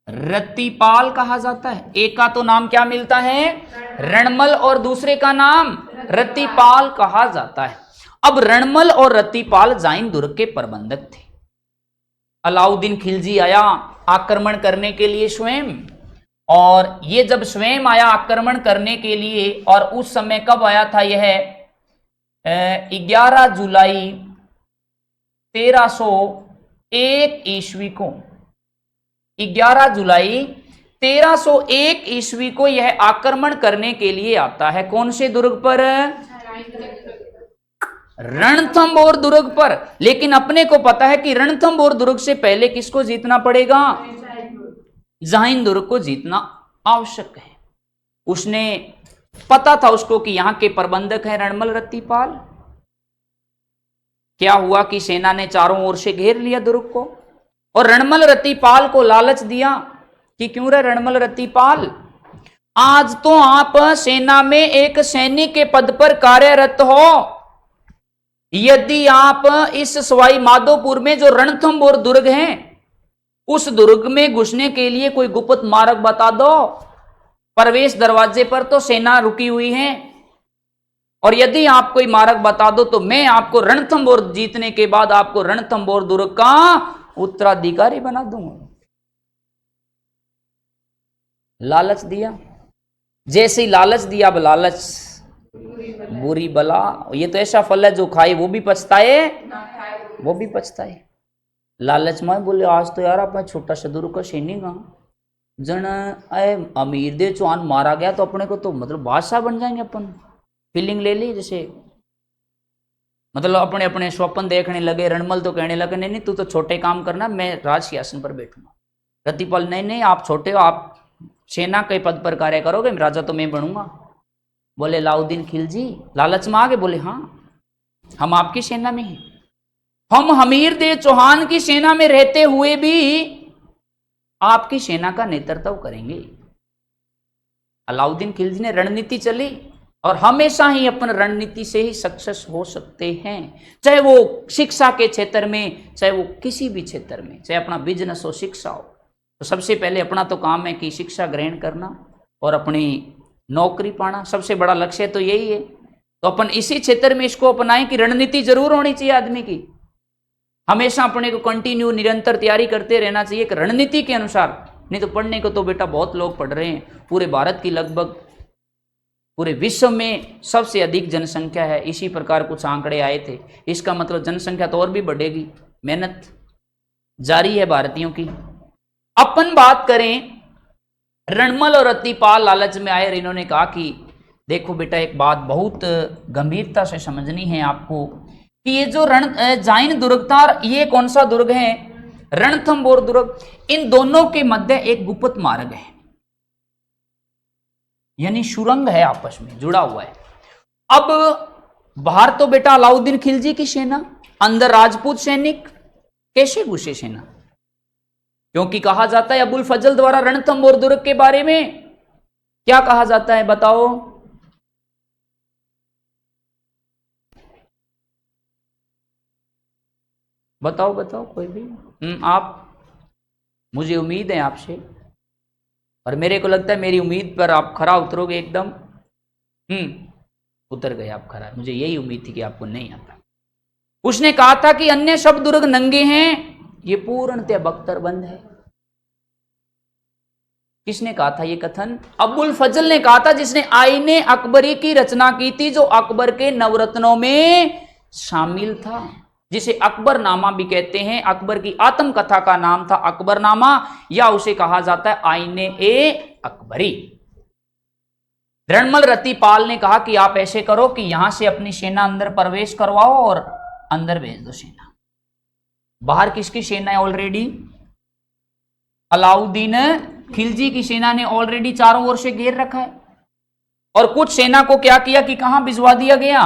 रत्तीपाल कहा जाता है। एक का तो नाम क्या मिलता है? रणमल और दूसरे का नाम रत्तीपाल कहा जाता है। अब रणमल और रत्तीपाल जाइन दुर्ग के प्रबंधक थे। अलाउद्दीन खिलजी आया आक्रमण करने के लिए स्वयं, और ये जब स्वयं आया आक्रमण करने के लिए, और उस समय कब आया था? यह 11 जुलाई 1301 ईस्वी को, 11 जुलाई 1301 ईस्वी को यह आक्रमण करने के लिए आता है। कौन से दुर्ग पर? रणथंबोर दुर्ग पर। लेकिन अपने को पता है कि रणथंबोर दुर्ग से पहले किसको जीतना पड़ेगा? जाइन दुर्ग को जीतना आवश्यक है। उसने पता था उसको कि यहां के प्रबंधक है रणमल रत्तीपाल। क्या हुआ कि सेना ने चारों ओर से घेर लिया दुर्ग को, और रणमल रत्तीपाल को लालच दिया कि क्यों रे रणमल रत्तीपाल, आज तो आप सेना में एक सैनिक के पद पर कार्यरत हो, यदि आप इस सवाई माधोपुर में जो रणथंबोर दुर्ग है उस दुर्ग में घुसने के लिए कोई गुप्त मार्ग बता दो। प्रवेश दरवाजे पर तो सेना रुकी हुई है, और यदि आप कोई मार्ग बता दो तो मैं आपको रणथंबोर जीतने के बाद आपको रणथंबोर दुर्ग का उत्तराधिकारी बना दूंगा। लालच दिया। जैसे ही लालच दिया, अब लालच बुरी बला, ये तो ऐसा फल है जो खाए वो भी पछताए, वो भी पछताए। लालच में बोले आज तो यार अपना छोटा सा दुर्ग का सैनिक जन अमीर देव चौहान मारा गया तो अपने को तो मतलब बादशाह बन जाएंगे अपन। फीलिंग ले ली, जैसे मतलब अपने अपने स्वप्न देखने लगे। रणमल तो कहने लगे नहीं नहीं तू तो छोटे काम करना, मैं राज सिंहासन पर बैठूंगा। रत्तीपाल नहीं नहीं आप छोटे हो, आप सेना के पद पर कार्य करोगे, राजा तो मैं बनूंगा। बोले अलाउद्दीन खिलजी लालच में आ गए, बोले हाँ हम आपकी सेना में हैं, हम हमीर देव चौहान की सेना में रहते हुए भी आपकी सेना का नेतृत्व करेंगे। अलाउद्दीन खिलजी ने रणनीति चली, और हमेशा ही अपन रणनीति से ही सक्सेस हो सकते हैं, चाहे वो शिक्षा के क्षेत्र में, चाहे वो किसी भी क्षेत्र में, चाहे अपना बिजनेस हो, शिक्षा हो। तो सबसे पहले अपना तो काम है कि शिक्षा ग्रहण करना और अपनी नौकरी पाना, सबसे बड़ा लक्ष्य तो यही है। तो अपन इसी क्षेत्र में इसको अपनाएं कि रणनीति जरूर होनी चाहिए आदमी की। हमेशा अपने को कंटिन्यू निरंतर तैयारी करते रहना चाहिए एक रणनीति के अनुसार। नहीं तो पढ़ने को तो बेटा बहुत लोग पढ़ रहे हैं, पूरे भारत की लगभग पूरे विश्व में सबसे अधिक जनसंख्या है, इसी प्रकार कुछ आंकड़े आए थे। इसका मतलब जनसंख्या तो और भी बढ़ेगी, मेहनत जारी है भारतीयों की। अपन बात करें, रणमल और रतिपाल लालच में आए और इन्होंने कहा कि देखो बेटा एक बात बहुत गंभीरता से समझनी है आपको कि ये जो जाइन दुर्ग था, ये कौन सा दुर्ग है, रणथंबोर दुर्ग, इन दोनों के मध्य एक गुप्त मार्ग है, यानी सुरंग है, आपस में जुड़ा हुआ है। अब बाहर तो बेटा अलाउद्दीन खिलजी की सेना, अंदर राजपूत सैनिक, कैसे घुसे सेना? क्योंकि कहा जाता है अबुल फजल द्वारा रणथंबोर दुर्ग के बारे में क्या कहा जाता है, बताओ? बताओ बताओ कोई भी। आप, मुझे उम्मीद है आपसे, और मेरे को लगता है मेरी उम्मीद पर आप खरा उतरोगे एकदम। उतर गए आप खरा, मुझे यही उम्मीद थी कि आपको नहीं आता। उसने कहा था कि अन्य सब दुर्ग नंगे हैं, ये पूर्णतः बख्तरबंद है। किसने कहा था ये कथन? अबुल फजल ने कहा था, जिसने आईने अकबरी की रचना की थी, जो अकबर के नवरत्नों में शामिल था, जिसे अकबरनामा भी कहते हैं। अकबर की आत्मकथा का नाम था अकबरनामा, या उसे कहा जाता है आईने ए अकबरी। रणमल रतिपाल ने कहा कि आप ऐसे करो कि यहां से अपनी सेना अंदर प्रवेश करवाओ और अंदर भेज दो सेना। बाहर किसकी सेना है? ऑलरेडी अलाउद्दीन खिलजी की सेना ने ऑलरेडी चारों ओर से घेर रखा है। और कुछ सेना को क्या किया कि कहां भिजवा दिया गया?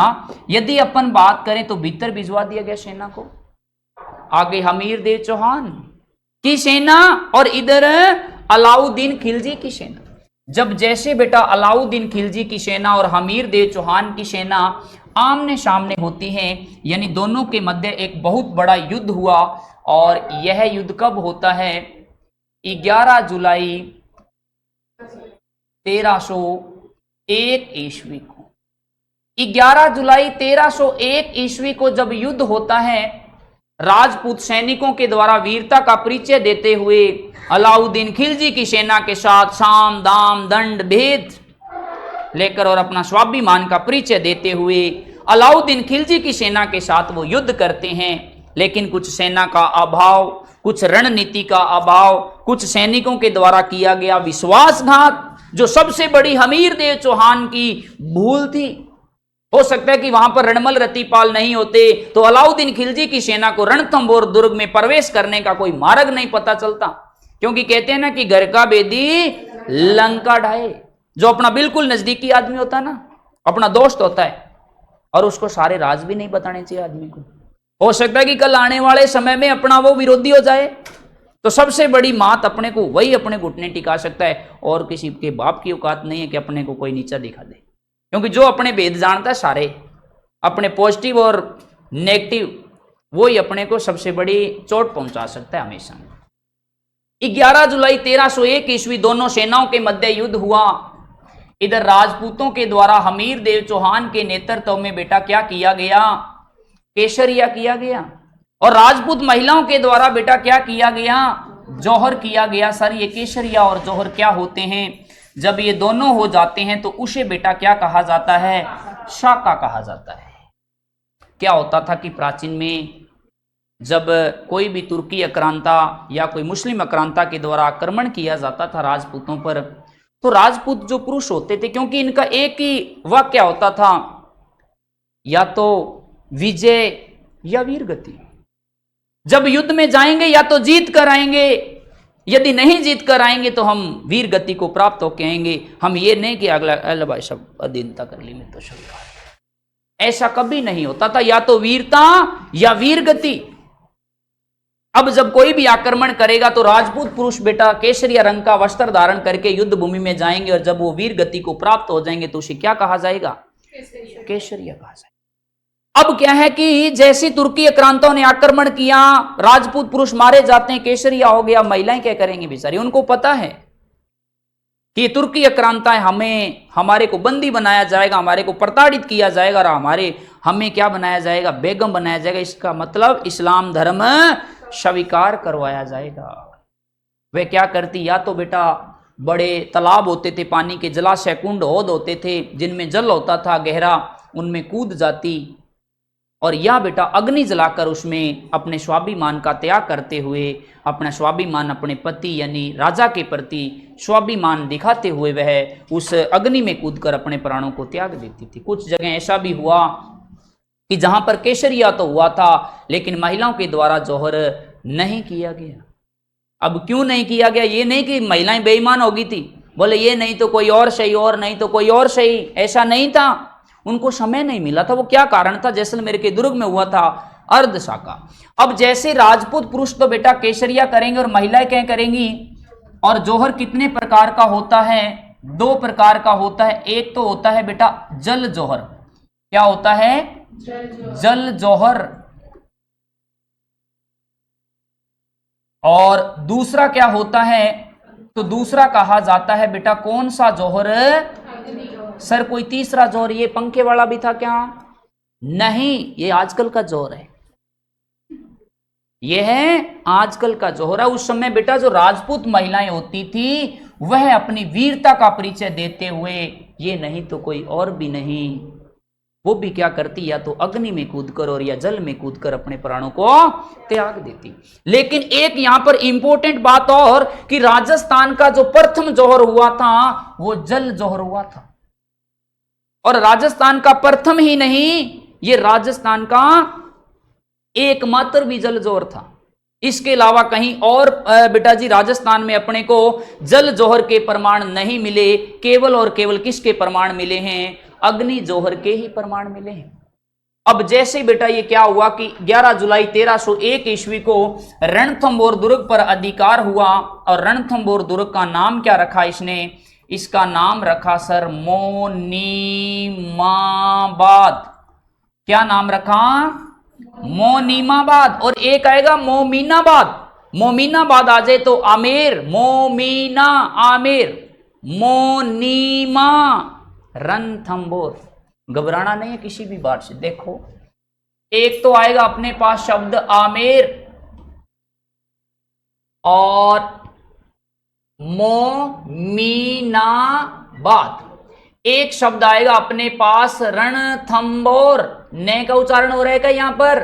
यदि अपन बात करें तो भीतर भिजवा दिया गया सेना को। आगे हमीर देव चौहान की सेना और इधर अलाउद्दीन खिलजी की सेना। जब जैसे बेटा अलाउद्दीन खिलजी की सेना और हमीर देव चौहान की सेना आमने सामने होती हैं, यानी दोनों के मध्य एक बहुत बड़ा युद्ध हुआ। और यह युद्ध कब होता है? 11 जुलाई 1301 ईस्वी को। 11 जुलाई 1301 ईस्वी को जब युद्ध होता है, राजपूत सैनिकों के द्वारा वीरता का परिचय देते हुए अलाउद्दीन खिलजी की सेना के साथ साम दाम दंड भेद लेकर और अपना स्वाभिमान का परिचय देते हुए अलाउद्दीन खिलजी की सेना के साथ वो युद्ध करते हैं। लेकिन कुछ सेना का अभाव, कुछ रणनीति का अभाव, कुछ सैनिकों के द्वारा किया गया विश्वासघात, जो सबसे बड़ी हमीर देव चौहान की भूल थी। हो सकता है कि वहां पर रणमल रतिपाल नहीं होते तो अलाउद्दीन खिलजी की सेना को रणथंबोर दुर्ग में प्रवेश करने का कोई मार्ग नहीं पता चलता। क्योंकि कहते हैं ना कि घर का बेदी लंका ढाए। जो अपना बिल्कुल नजदीकी आदमी होता है ना, अपना दोस्त होता है, और उसको सारे राज भी नहीं बताने चाहिए आदमी को। हो सकता है कि कल आने वाले समय में अपना वो विरोधी हो जाए, तो सबसे बड़ी मात अपने को वही अपने घुटने टिका सकता है, और किसी के बाप की औकात नहीं है कि अपने को कोई नीचा दिखा दे। क्योंकि जो अपने भेद जानता है, सारे अपने पॉजिटिव और नेगेटिव, वो ही अपने को सबसे बड़ी चोट पहुंचा सकता है हमेशा। 11 जुलाई 1301 ईस्वी दोनों सेनाओं के मध्य युद्ध हुआ। इधर राजपूतों के द्वारा हमीर देव चौहान के नेतृत्व में बेटा क्या किया गया? केसरिया किया गया। और राजपूत महिलाओं के द्वारा बेटा क्या किया गया? जौहर किया गया। सर, ये केसरिया और जौहर क्या होते हैं? जब ये दोनों हो जाते हैं तो उसे बेटा क्या कहा जाता है? शाका कहा जाता है। क्या होता था कि प्राचीन में जब कोई भी तुर्की आक्रांता या कोई मुस्लिम आक्रांता के द्वारा आक्रमण किया जाता था राजपूतों पर, तो राजपूत जो पुरुष होते थे, क्योंकि इनका एक ही वाक्य होता था, या तो विजय या वीरगति। जब युद्ध में जाएंगे या तो जीत कर आएंगे, यदि नहीं जीत कर आएंगे तो हम वीर गति को प्राप्त होके आएंगे। हम ये नहीं कि अगला भाई सब अधीनता कर ली में तो सब, ऐसा कभी नहीं होता था। या तो वीरता या वीर गति। अब जब कोई भी आक्रमण करेगा तो राजपूत पुरुष बेटा केसरिया रंग का वस्त्र धारण करके युद्ध भूमि में जाएंगे, और जब वो वीर गति को प्राप्त हो जाएंगे तो उसे क्या कहा जाएगा? केसरिया कहा जाएगा। अब क्या है कि जैसे तुर्की आक्रांताओं ने आक्रमण किया, राजपूत पुरुष मारे जाते हैं, केसरिया हो गया। महिलाएं क्या करेंगी बेचारी? उनको पता है कि तुर्की आक्रांता है, हमें हमारे को बंदी बनाया जाएगा, हमारे को प्रताड़ित किया जाएगा और हमें क्या बनाया जाएगा, बेगम बनाया जाएगा। इसका मतलब इस्लाम धर्म स्वीकार करवाया जाएगा। वे क्या करती, या तो बेटा बड़े तालाब होते थे, पानी के जलाशय कुंड हौद होते थे जिनमें जल होता था गहरा, उनमें कूद जाती, और या बेटा अग्नि जलाकर उसमें अपने स्वाभिमान का त्याग करते हुए, अपना स्वाभिमान अपने पति यानी राजा के प्रति स्वाभिमान दिखाते हुए वह उस अग्नि में कूदकर अपने प्राणों को त्याग देती थी। कुछ जगह ऐसा भी हुआ कि जहां पर केसरिया तो हुआ था लेकिन महिलाओं के द्वारा जौहर नहीं किया गया। अब क्यों नहीं किया गया, ये नहीं कि महिलाएं बेईमान हो गई थी, बोले ये नहीं तो कोई और सही, और नहीं तो कोई और सही, ऐसा नहीं था, उनको समय नहीं मिला था। वो क्या कारण था, जैसलमेर के दुर्ग में हुआ था अर्धशाखा। अब जैसे राजपूत पुरुष तो बेटा केसरिया करेंगे और महिलाएं क्या करेंगी, और जौहर कितने प्रकार का होता है, 2 प्रकार का होता है। एक तो होता है बेटा जल जौहर, क्या होता है, जल जौहर, और दूसरा क्या होता है, तो दूसरा कहा जाता है बेटा कौन सा जौहर, सर कोई तीसरा जौहर, ये पंखे वाला भी था क्या, नहीं, ये आजकल का जौहर है, यह है आजकल का जौहर है। उस समय बेटा जो राजपूत महिलाएं होती थी वह अपनी वीरता का परिचय देते हुए, ये नहीं तो कोई और भी नहीं, वो भी क्या करती, या तो अग्नि में कूदकर और या जल में कूदकर अपने प्राणों को त्याग देती। लेकिन एक यहां पर इंपॉर्टेंट बात और कि राजस्थान का जो प्रथम जौहर हुआ था वो जल जौहर हुआ था, और राजस्थान का प्रथम ही नहीं, ये राजस्थान का एकमात्र भी जल जौहर था। इसके अलावा कहीं और बेटा जी राजस्थान में अपने को जल जौहर के प्रमाण नहीं मिले, केवल और केवल किसके प्रमाण मिले हैं, अग्नि जौहर के ही प्रमाण मिले हैं। अब जैसे बेटा ये क्या हुआ कि 11 जुलाई 1301 ईस्वी को रणथंभौर दुर्ग पर अधिकार हुआ, और रणथंभौर दुर्ग का नाम क्या रखा इसने, इसका नाम रखा सर मोनीमाबाद। क्या नाम रखा, मोनीमाबाद। और एक आएगा मोमीनाबाद, मोमीनाबाद आ जाए तो आमेर, मोमीना आमेर, मोनीमा रणथंभौर। घबराना नहीं है किसी भी बात से। देखो एक तो आएगा अपने पास शब्द आमेर और मोमीनाबाद, एक शब्द आएगा अपने पास रणथंभौर। ने का उच्चारण हो रहा है क्या यहां पर,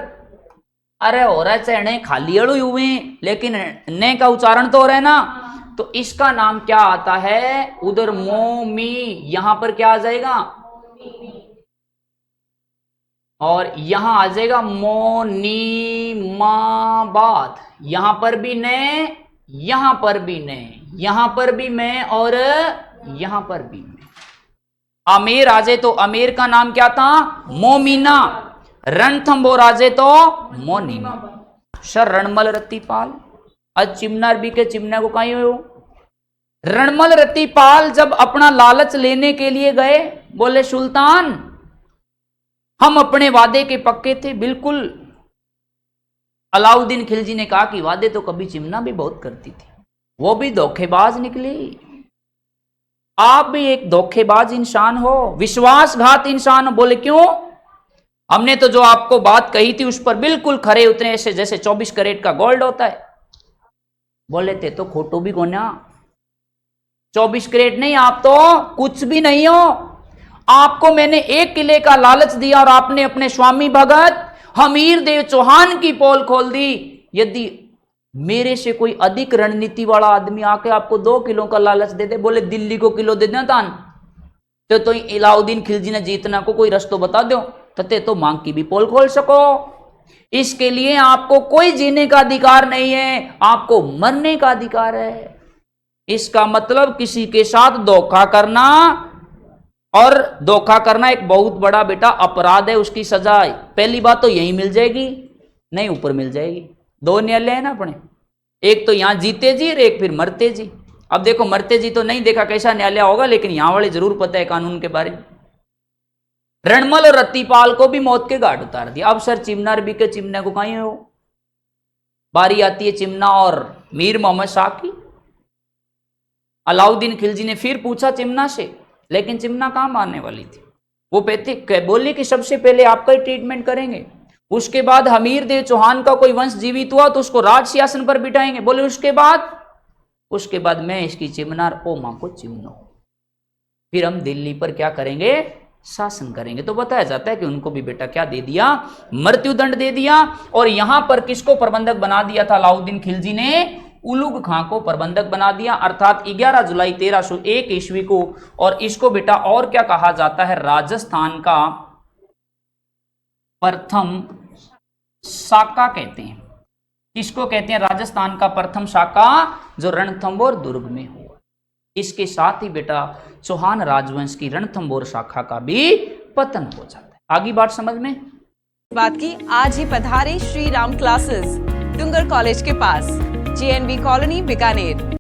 अरे हो रहा है चाहे खाली अड़ू हुए लेकिन ने का उच्चारण तो हो रहा है ना, तो इसका नाम क्या आता है, उधर मोमी, यहां पर क्या आ जाएगा, और यहां आ जाएगा मोनीमाबाद। यहां पर भी ने, यहां पर भी ने, यहां पर भी मैं, और यहां पर भी मैं। आमेर आ जाए तो आमेर का नाम क्या था, मोमीना। रणथंभौर आ जाए तो मोनीमा। सर रणमल रत्तीपाल, आज चिमनार भी के चिमना को कहीं हो, रणमल रत्तीपाल जब अपना लालच लेने के लिए गए, बोले सुल्तान हम अपने वादे के पक्के थे बिल्कुल। अलाउद्दीन खिलजी ने कहा कि वादे तो कभी चिमना भी बहुत करती थी, वो भी धोखेबाज निकली, आप भी एक धोखेबाज इंसान हो, विश्वासघात इंसान हो। बोले क्यों, हमने तो जो आपको बात कही थी उस पर बिल्कुल खरे उतरे, ऐसे जैसे 24 कैरेट का गोल्ड होता है। बोले थे तो खोटो भी कोना, 24 कैरेट नहीं, आप तो कुछ भी नहीं हो। आपको मैंने एक किले का लालच दिया और आपने अपने स्वामी भगत हमीर देव चौहान की पोल खोल दी। यदि मेरे से कोई अधिक रणनीति वाला आदमी आके आपको 2 किलो का लालच दे दे, बोले दिल्ली को किलो दे देना तान, तो अलाउद्दीन खिलजी ने जीतना को कोई रस्तो बता दो, तते तो मांग की भी पोल खोल सको। इसके लिए आपको कोई जीने का अधिकार नहीं है, आपको मरने का अधिकार है। इसका मतलब किसी के साथ धोखा करना, और धोखा करना एक बहुत बड़ा बेटा अपराध है, उसकी सजा पहली बात तो यही मिल जाएगी, नहीं ऊपर मिल जाएगी। 2 न्यायालय है ना अपने, एक तो यहां जीते जी और एक फिर मरते जी। अब देखो मरते जी तो नहीं देखा कैसा न्यायालय होगा, लेकिन यहां वाले जरूर पता है कानून के बारे में। रणमल और रत्तीपाल को भी मौत के घाट उतार दिया। अब सर चिमनार भी के चिमना को कहीं हो, बारी आती है चिमना और मीर मोहम्मद शाह की। अलाउद्दीन खिलजी ने फिर पूछा चिमना से, लेकिन चिमना कहाँ मानने वाली थी। वो बोली कि सबसे पहले आपका ही ट्रीटमेंट करेंगे, उसके बाद हमीर देव चौहान का कोई वंश जीवित हुआ तो उसको राज सिंहासन पर बिठाएंगे। बोले उसके बाद मैं इसकी चिमनार ओ मां को चिमनो, फिर हम दिल्ली पर क्या करेंगे, शासन करेंगे। तो बताया जाता है कि उनको भी बेटा क्या दे दिया, मृत्युदंड दे दिया। और यहां पर किसको प्रबंधक बना दिया था अलाउद्दीन खिलजी ने, उलुग खां को प्रबंधक बना दिया, अर्थात 11 जुलाई 1301 ईस्वी को। और इसको बेटा और क्या कहा जाता है, राजस्थान का प्रथम शाका कहते हैं। किसको कहते हैं, राजस्थान का प्रथम शाका, जो रणथंभौर दुर्ग में हुआ। इसके साथ ही बेटा चौहान राजवंश की रणथंभौर शाखा का भी पतन हो जाता है। आगे बात समझ में बात की आज ही पधारे श्री राम क्लासेस, डूंगर कॉलेज के पास, JNB कॉलोनी, बीकानेर।